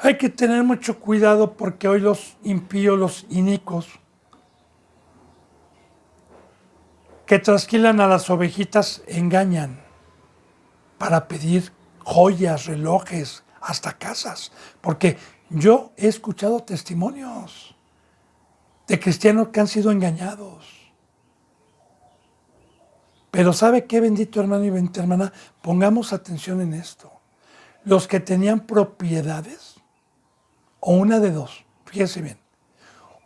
hay que tener mucho cuidado porque hoy los impíos, los inicuos, que trasquilan a las ovejitas, engañan para pedir joyas, relojes, hasta casas. Porque yo he escuchado testimonios de cristianos que han sido engañados. Pero ¿sabe qué, bendito hermano y bendita hermana? Pongamos atención en esto. Los que tenían propiedades, o una de dos, fíjese bien,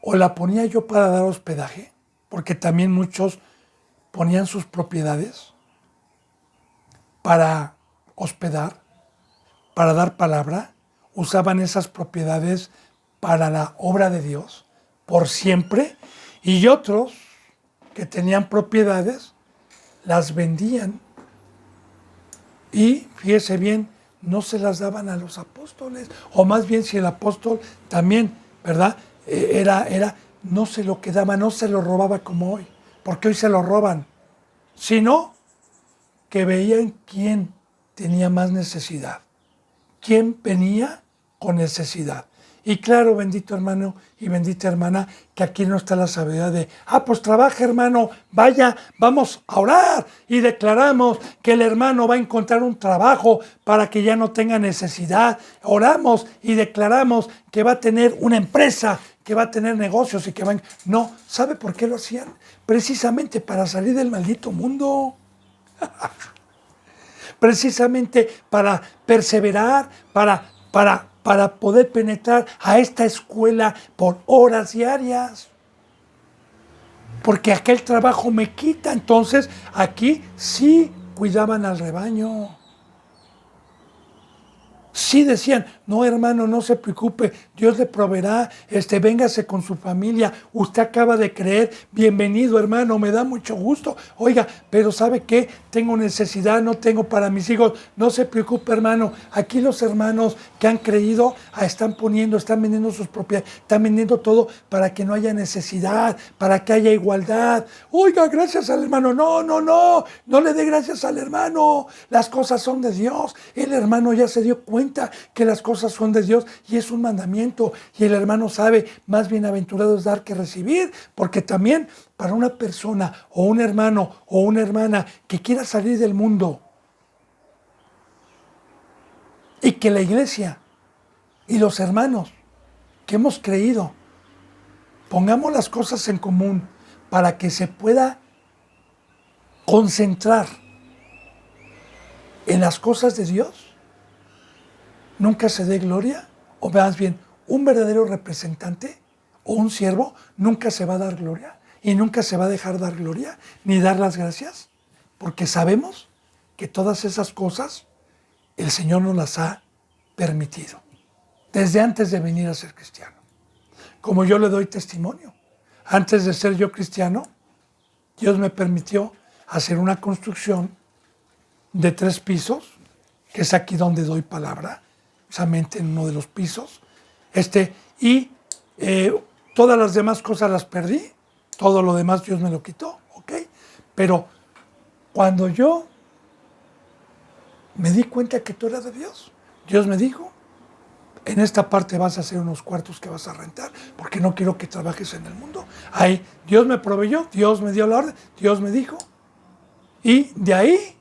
o la ponía yo para dar hospedaje, porque también muchos ponían sus propiedades para hospedar, para dar palabra, usaban esas propiedades para la obra de Dios, por siempre, y otros que tenían propiedades, las vendían, y fíjese bien, no se las daban a los apóstoles, o más bien si el apóstol también, ¿verdad? No se lo quedaba, no se lo robaba como hoy, porque hoy se lo roban, sino que veían quién tenía más necesidad, quién venía con necesidad. Y claro, bendito hermano y bendita hermana, que aquí no está la sabiduría de, pues trabaja hermano, vaya, vamos a orar y declaramos que el hermano va a encontrar un trabajo para que ya no tenga necesidad. Oramos y declaramos que va a tener una empresa, que va a tener negocios y que van... No, ¿sabe por qué lo hacían? Precisamente para salir del maldito mundo. Precisamente para perseverar, para poder penetrar a esta escuela por horas diarias. Porque aquel trabajo me quita. Entonces, aquí sí cuidaban al rebaño. Sí decían, no hermano, no se preocupe, Dios le proveerá, véngase con su familia, usted acaba de creer, bienvenido hermano, me da mucho gusto. Oiga, pero ¿sabe qué? Tengo necesidad, no tengo para mis hijos, no se preocupe hermano, aquí los hermanos que han creído están vendiendo sus propiedades, están vendiendo todo para que no haya necesidad, para que haya igualdad. Oiga, gracias al hermano, no le dé gracias al hermano, las cosas son de Dios, el hermano ya se dio cuenta que las cosas son de Dios y es un mandamiento y el hermano sabe, más bienaventurado es dar que recibir, porque también para una persona o un hermano o una hermana que quiera salir del mundo y que la iglesia y los hermanos que hemos creído pongamos las cosas en común para que se pueda concentrar en las cosas de Dios, nunca se dé gloria, o más bien, un verdadero representante o un siervo nunca se va a dar gloria y nunca se va a dejar dar gloria ni dar las gracias, porque sabemos que todas esas cosas el Señor nos las ha permitido desde antes de venir a ser cristiano. Como yo le doy testimonio, antes de ser yo cristiano, Dios me permitió hacer una construcción de 3 pisos, que es aquí donde doy palabra, precisamente en uno de los pisos, y todas las demás cosas las perdí, todo lo demás Dios me lo quitó, ¿ok? Pero cuando yo me di cuenta que todo era de Dios, Dios me dijo, en esta parte vas a hacer unos cuartos que vas a rentar, porque no quiero que trabajes en el mundo. Ahí Dios me proveyó, Dios me dio la orden, Dios me dijo, y de ahí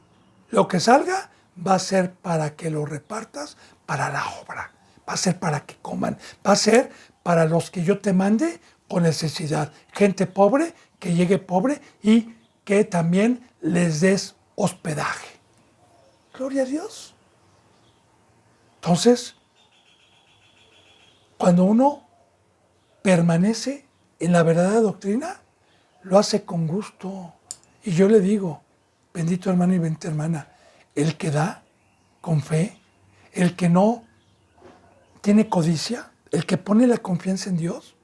lo que salga va a ser para que lo repartas para la obra, va a ser para que coman, va a ser para los que yo te mande con necesidad, gente pobre que llegue pobre y que también les des hospedaje. Gloria a Dios. Entonces, cuando uno permanece en la verdadera doctrina, lo hace con gusto. Y yo le digo, bendito hermano y bendita hermana, el que da con fe, el que no tiene codicia, el que pone la confianza en Dios,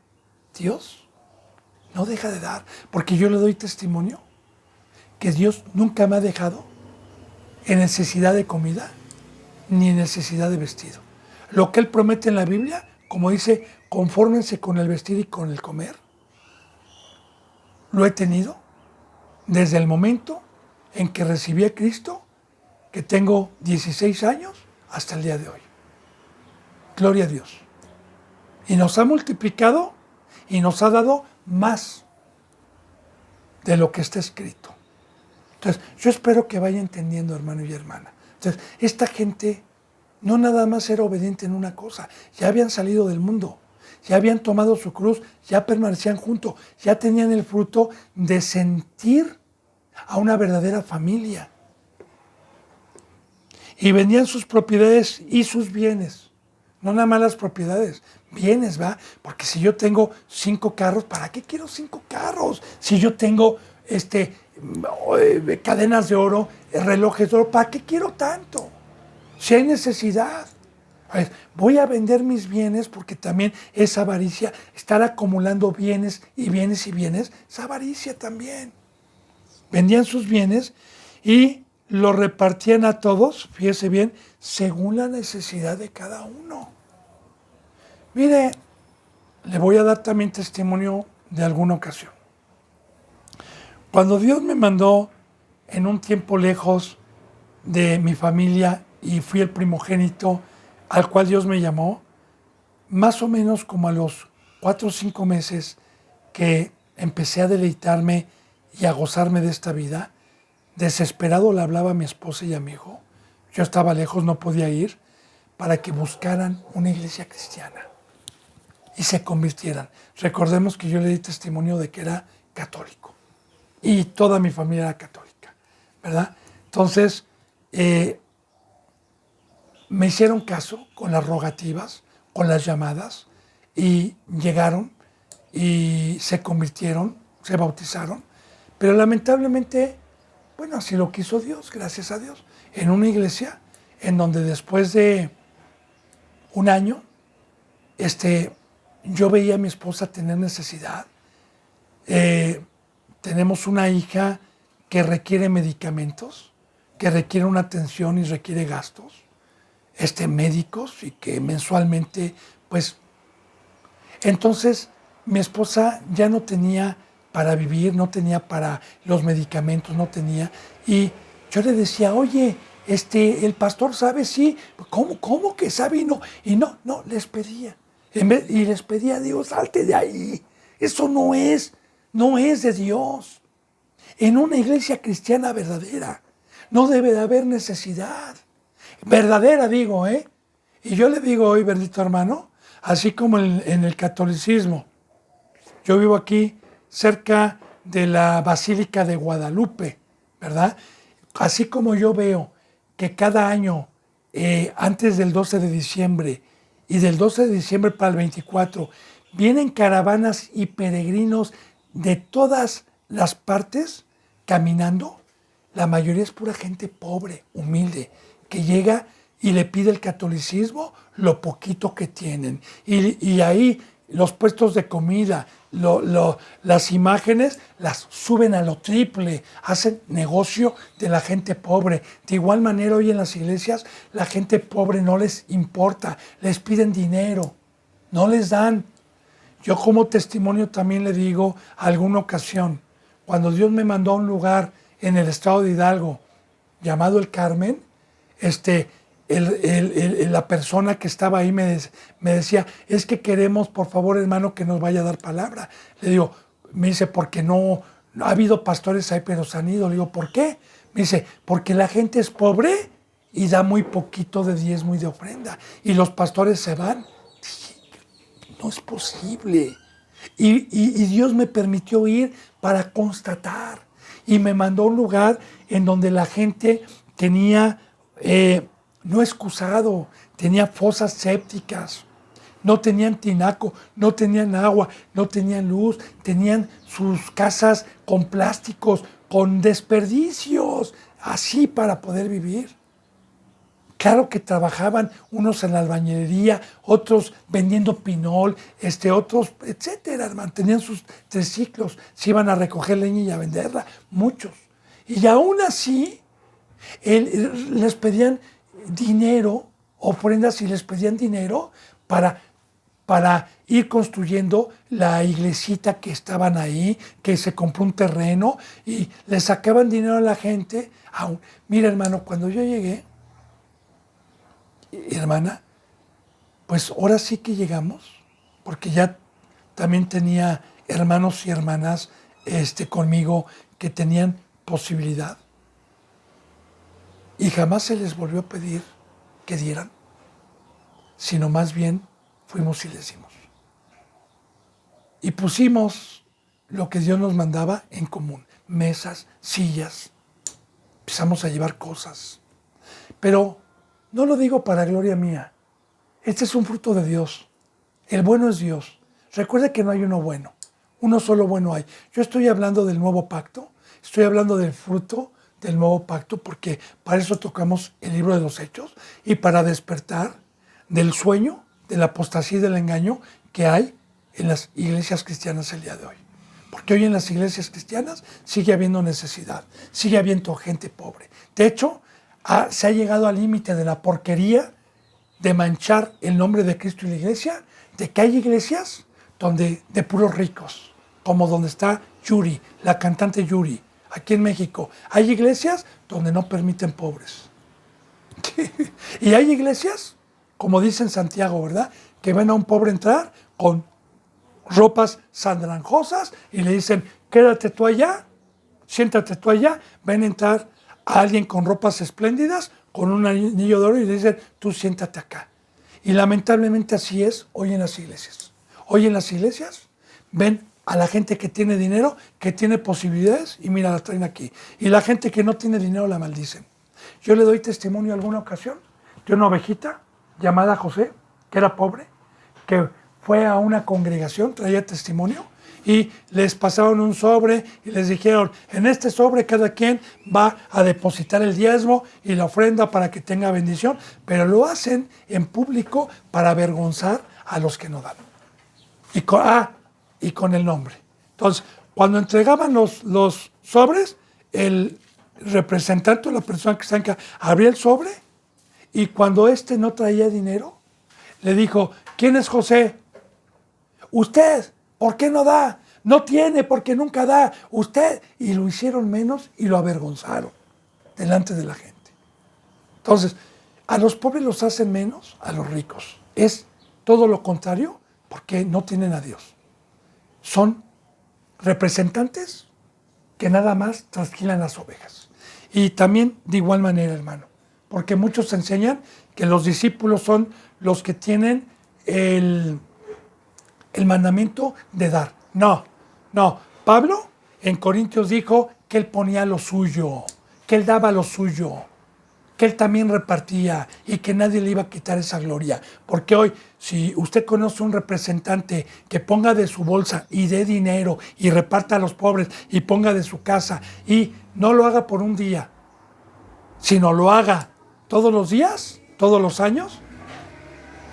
Dios no deja de dar, porque yo le doy testimonio que Dios nunca me ha dejado en necesidad de comida ni en necesidad de vestido. Lo que Él promete en la Biblia, como dice, confórmense con el vestir y con el comer, lo he tenido desde el momento en que recibí a Cristo, que tengo 16 años, hasta el día de hoy. Gloria a Dios. Y nos ha multiplicado y nos ha dado más de lo que está escrito. Entonces, yo espero que vaya entendiendo, hermano y hermana. Entonces, esta gente no nada más era obediente en una cosa, ya habían salido del mundo, ya habían tomado su cruz, ya permanecían juntos, ya tenían el fruto de sentir a una verdadera familia. Y vendían sus propiedades y sus bienes. No nada más las propiedades, bienes, ¿va? Porque si yo tengo 5 carros, ¿para qué quiero 5 carros? Si yo tengo cadenas de oro, relojes de oro, ¿para qué quiero tanto? Si hay necesidad. Voy a vender mis bienes porque también es avaricia. Estar acumulando bienes y bienes y bienes es avaricia también. Vendían sus bienes y lo repartían a todos, fíjese bien, según la necesidad de cada uno. Mire, le voy a dar también testimonio de alguna ocasión. Cuando Dios me mandó en un tiempo lejos de mi familia y fui el primogénito al cual Dios me llamó, más o menos como a los 4 o 5 meses que empecé a deleitarme y a gozarme de esta vida, desesperado le hablaba a mi esposa y a mi hijo. Yo estaba lejos, no podía ir, para que buscaran una iglesia cristiana y se convirtieran. Recordemos que yo le di testimonio de que era católico y toda mi familia era católica, ¿verdad? Entonces, me hicieron caso con las rogativas, con las llamadas, y llegaron y se convirtieron, se bautizaron, pero lamentablemente, bueno, así lo quiso Dios, gracias a Dios, en una iglesia en donde después de un año, yo veía a mi esposa tener necesidad. Tenemos una hija que requiere medicamentos, que requiere una atención y requiere gastos, médicos, y que mensualmente, pues, entonces mi esposa ya no tenía para vivir, no tenía para los medicamentos, no tenía, y yo le decía, oye, el pastor sabe, sí, ¿cómo que sabe? Y no, les pedía. Y les pedía a Dios, salte de ahí. Eso no es de Dios. En una iglesia cristiana verdadera no debe de haber necesidad. Verdadera digo, ¿eh? Y yo le digo hoy, bendito hermano, así como en el catolicismo. Yo vivo aquí cerca de la Basílica de Guadalupe, ¿verdad? Así como yo veo que cada año, antes del 12 de diciembre y del 12 de diciembre para el 24, vienen caravanas y peregrinos de todas las partes caminando, la mayoría es pura gente pobre, humilde, que llega y le pide el catolicismo lo poquito que tienen. Y ahí los puestos de comida, las imágenes las suben a lo triple, hacen negocio de la gente pobre. De igual manera hoy en las iglesias la gente pobre no les importa, les piden dinero, no les dan. Yo como testimonio también le digo alguna ocasión, cuando Dios me mandó a un lugar en el estado de Hidalgo llamado El Carmen, la persona que estaba ahí me decía, es que queremos, por favor, hermano, que nos vaya a dar palabra. Le digo, me dice, porque no ha habido pastores ahí, pero se han ido. Le digo, ¿por qué? Me dice, porque la gente es pobre y da muy poquito de diezmo y de ofrenda. Y los pastores se van. Dije, no es posible. Y Dios me permitió ir para constatar. Y me mandó a un lugar en donde la gente tenía, no excusado, tenía fosas sépticas, no tenían tinaco, no tenían agua, no tenían luz, tenían sus casas con plásticos, con desperdicios, así para poder vivir. Claro que trabajaban unos en la albañilería, otros vendiendo pinol, otros, etcétera, hermano. Tenían sus triciclos, se iban a recoger leña y a venderla, muchos. Y aún así, les pedían dinero, ofrendas, y les pedían dinero para ir construyendo la iglesita que estaban ahí, que se compró un terreno, y le sacaban dinero a la gente. Mira, hermano, cuando yo llegué, hermana, pues ahora sí que llegamos, porque ya también tenía hermanos y hermanas conmigo que tenían posibilidad. Y jamás se les volvió a pedir que dieran, sino más bien fuimos y les dimos. Y pusimos lo que Dios nos mandaba en común, mesas, sillas, empezamos a llevar cosas. Pero no lo digo para gloria mía. Este es un fruto de Dios. El bueno es Dios. Recuerde que no hay uno bueno. Uno solo bueno hay. Yo estoy hablando del nuevo pacto. Estoy hablando del fruto del nuevo pacto, porque para eso tocamos el libro de los Hechos y para despertar del sueño, de la apostasía y del engaño que hay en las iglesias cristianas el día de hoy. Porque hoy en las iglesias cristianas sigue habiendo necesidad, sigue habiendo gente pobre. De hecho, se ha llegado al límite de la porquería de manchar el nombre de Cristo y la iglesia, de que hay iglesias de puros ricos, como donde está Yuri, la cantante Yuri, aquí en México. Hay iglesias donde no permiten pobres. Y hay iglesias, como dice en Santiago, ¿verdad?, que ven a un pobre entrar con ropas sandranjosas y le dicen, quédate tú allá, siéntate tú allá. Ven a entrar a alguien con ropas espléndidas, con un anillo de oro, y le dicen, tú siéntate acá. Y lamentablemente así es hoy en las iglesias. Hoy en las iglesias ven a la gente que tiene dinero, que tiene posibilidades, y mira, la traen aquí. Y la gente que no tiene dinero la maldicen. Yo le doy testimonio alguna ocasión de una ovejita llamada José, que era pobre, que fue a una congregación, traía testimonio, y les pasaron un sobre y les dijeron, en este sobre cada quien va a depositar el diezmo y la ofrenda para que tenga bendición, pero lo hacen en público para avergonzar a los que no dan. Y con el nombre. Entonces, cuando entregaban los sobres, el representante o la persona que está en casa abría el sobre y cuando este no traía dinero, le dijo, ¿quién es José? Usted, ¿por qué no da? No tiene porque nunca da. Usted. Y lo hicieron menos y lo avergonzaron delante de la gente. Entonces, a los pobres los hacen menos, a los ricos. Es todo lo contrario porque no tienen a Dios. Son representantes que nada más trasquilan las ovejas. Y también de igual manera, hermano, porque muchos enseñan que los discípulos son los que tienen el mandamiento de dar. No. Pablo en Corintios dijo que él ponía lo suyo, que él daba lo suyo, que él también repartía y que nadie le iba a quitar esa gloria. Porque hoy, si usted conoce un representante que ponga de su bolsa y dé dinero y reparta a los pobres y ponga de su casa y no lo haga por un día, sino lo haga todos los días, todos los años,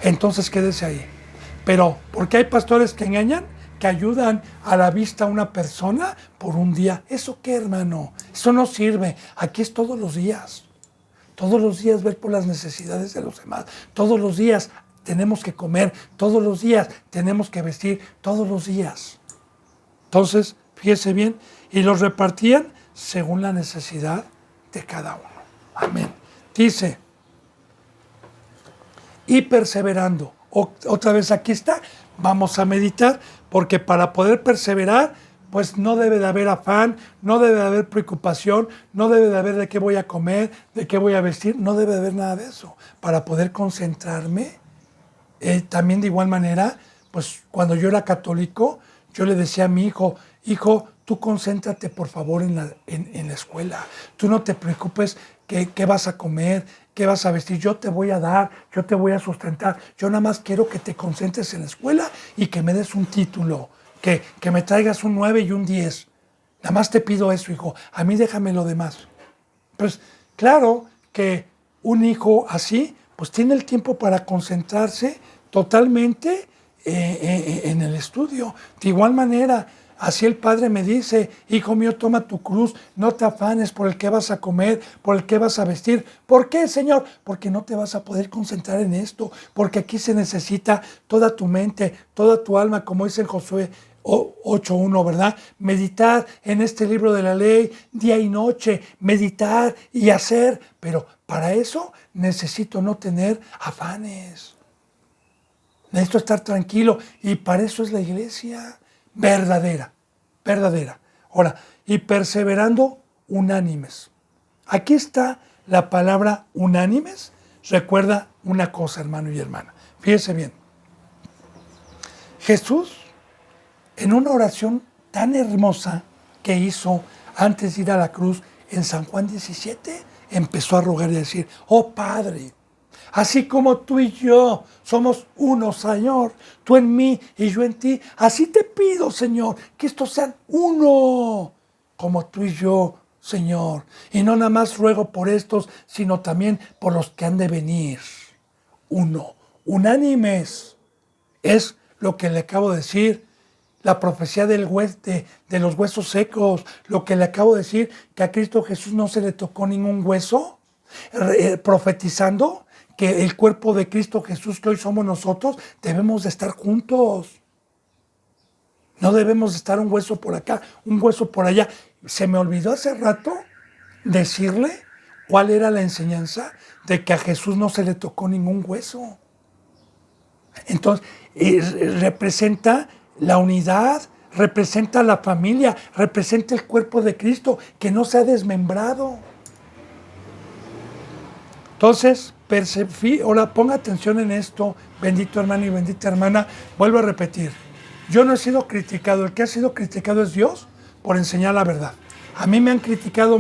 entonces quédese ahí. Pero, ¿porque hay pastores que engañan? Que ayudan a la vista a una persona por un día. ¿Eso qué, hermano? Eso no sirve. Aquí es todos los días. Todos los días ver por las necesidades de los demás. Todos los días tenemos que comer. Todos los días tenemos que vestir. Todos los días. Entonces, fíjese bien. Y los repartían según la necesidad de cada uno. Amén. Dice, y perseverando. Otra vez aquí está. Vamos a meditar, porque para poder perseverar, pues no debe de haber afán, no debe de haber preocupación, no debe de haber de qué voy a comer, de qué voy a vestir, no debe de haber nada de eso. Para poder concentrarme, también de igual manera, pues cuando yo era católico, yo le decía a mi hijo, tú concéntrate por favor en la escuela, tú no te preocupes qué vas a comer, qué vas a vestir, yo te voy a dar, yo te voy a sustentar, yo nada más quiero que te concentres en la escuela y que me des un título, que me traigas un 9 y un 10. Nada más te pido eso, hijo, a mí déjame lo demás. Pues claro que un hijo así, pues tiene el tiempo para concentrarse totalmente en el estudio. De igual manera, así el Padre me dice, hijo mío, toma tu cruz, no te afanes por el que vas a comer, por el que vas a vestir. ¿Por qué, Señor? Porque no te vas a poder concentrar en esto, porque aquí se necesita toda tu mente, toda tu alma, como dice en Josué 8.1, ¿verdad? Meditar en este libro de la ley día y noche, meditar y hacer, pero para eso necesito no tener afanes. Necesito estar tranquilo y para eso es la iglesia verdadera. Ahora, y perseverando unánimes. Aquí está la palabra unánimes. Recuerda una cosa, hermano y hermana. Fíjese bien. Jesús, en una oración tan hermosa que hizo antes de ir a la cruz en San Juan 17, empezó a rogar y a decir, oh Padre, así como tú y yo somos uno, Señor, tú en mí y yo en ti, así te pido, Señor, que estos sean uno, como tú y yo, Señor. Y no nada más ruego por estos, sino también por los que han de venir. Uno, unánimes, es lo que le acabo de decir. La profecía de los huesos secos, lo que le acabo de decir, que a Cristo Jesús no se le tocó ningún hueso, profetizando que el cuerpo de Cristo Jesús, que hoy somos nosotros, debemos de estar juntos. No debemos de estar un hueso por acá, un hueso por allá. Se me olvidó hace rato decirle cuál era la enseñanza de que a Jesús no se le tocó ningún hueso. Entonces, representa la unidad, representa la familia, representa el cuerpo de Cristo que no se ha desmembrado. Entonces, ahora ponga atención en esto, bendito hermano y bendita hermana. Vuelvo a repetir, yo no he sido criticado, el que ha sido criticado es Dios por enseñar la verdad. A mí me han criticado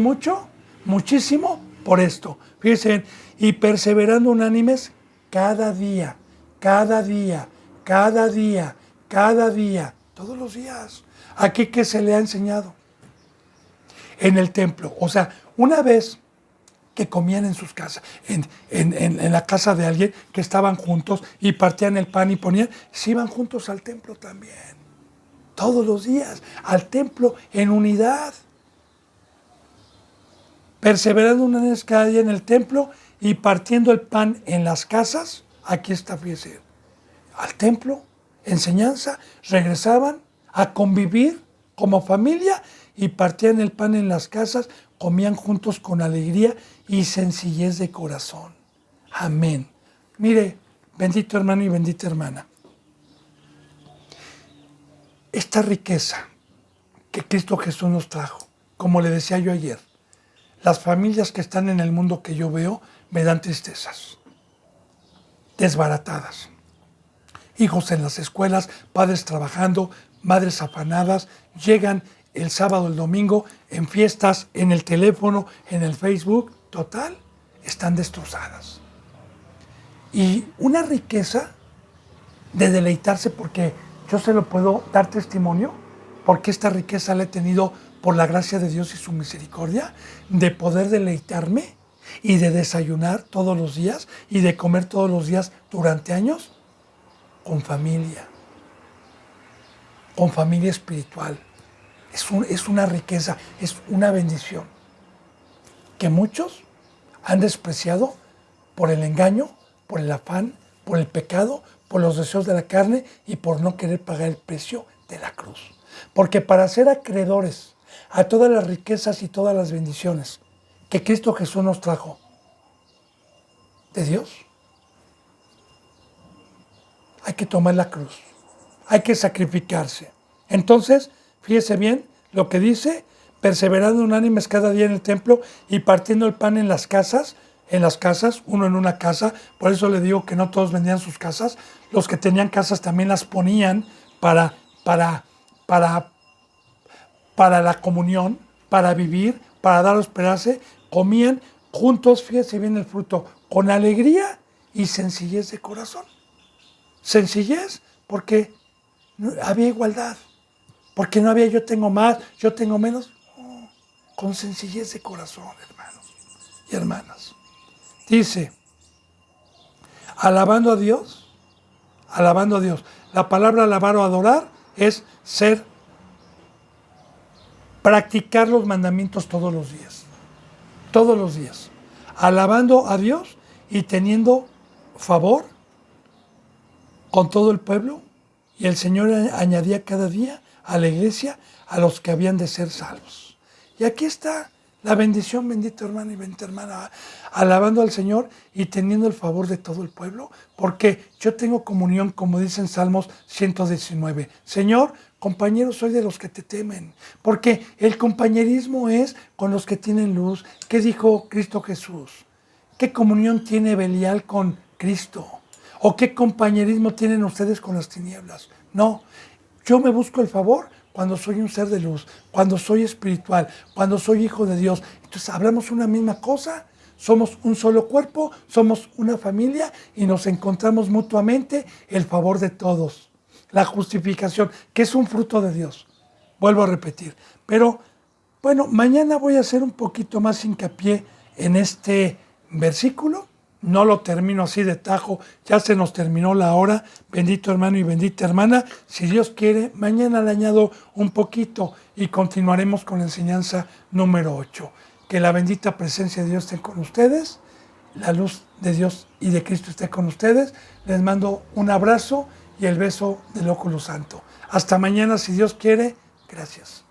muchísimo por esto. Fíjense, y perseverando unánimes cada día, todos los días, Aquí, ¿qué se le ha enseñado? En el templo. O sea, una vez que comían en sus casas, en la casa de alguien, que estaban juntos y partían el pan y ponían, se iban juntos al templo también. Todos los días, al templo en unidad. Perseverando una vez cada día en el templo y partiendo el pan en las casas. Aquí está, fíjese, al templo, enseñanza, regresaban a convivir como familia y partían el pan en las casas, comían juntos con alegría y sencillez de corazón. Amén. Mire, bendito hermano y bendita hermana, esta riqueza que Cristo Jesús nos trajo, como le decía yo ayer, las familias que están en el mundo que yo veo me dan tristezas, desbaratadas. Hijos en las escuelas, padres trabajando, madres afanadas, llegan el sábado, el domingo, en fiestas, en el teléfono, en el Facebook, total, están destrozadas. Y una riqueza de deleitarse, porque yo se lo puedo dar testimonio, porque esta riqueza la he tenido por la gracia de Dios y su misericordia, de poder deleitarme y de desayunar todos los días y de comer todos los días durante años con familia espiritual. Es una riqueza, es una bendición que muchos han despreciado por el engaño, por el afán, por el pecado, por los deseos de la carne y por no querer pagar el precio de la cruz. Porque para ser acreedores a todas las riquezas y todas las bendiciones que Cristo Jesús nos trajo de Dios, hay que tomar la cruz, hay que sacrificarse. Entonces, fíjese bien lo que dice, perseverando unánimes cada día en el templo y partiendo el pan en las casas, uno en una casa. Por eso le digo que no todos vendían sus casas. Los que tenían casas también las ponían para la comunión, para vivir, para dar hospedaje. Comían juntos, fíjese bien el fruto, con alegría y sencillez de corazón. Sencillez porque había igualdad, porque no había yo tengo más, yo tengo menos. No, con sencillez de corazón, hermanos y hermanas. Dice, alabando a Dios. La palabra alabar o adorar es practicar los mandamientos todos los días, alabando a Dios y teniendo favor con todo el pueblo, y el Señor añadía cada día a la iglesia a los que habían de ser salvos. Y aquí está la bendición, bendito hermano y bendita hermana, alabando al Señor y teniendo el favor de todo el pueblo, porque yo tengo comunión, como dicen Salmos 119. Señor, compañero soy de los que te temen, porque el compañerismo es con los que tienen luz. ¿Qué dijo Cristo Jesús? ¿Qué comunión tiene Belial con Cristo? ¿O qué compañerismo tienen ustedes con las tinieblas? No, yo me busco el favor cuando soy un ser de luz, cuando soy espiritual, cuando soy hijo de Dios. Entonces hablamos una misma cosa, somos un solo cuerpo, somos una familia y nos encontramos mutuamente el favor de todos. La justificación, que es un fruto de Dios. Vuelvo a repetir. Pero bueno, mañana voy a hacer un poquito más hincapié en este versículo. No lo termino así de tajo, ya se nos terminó la hora, bendito hermano y bendita hermana. Si Dios quiere, mañana le añado un poquito y continuaremos con la enseñanza número 8. Que la bendita presencia de Dios esté con ustedes, la luz de Dios y de Cristo esté con ustedes. Les mando un abrazo y el beso del óculo santo. Hasta mañana, si Dios quiere. Gracias.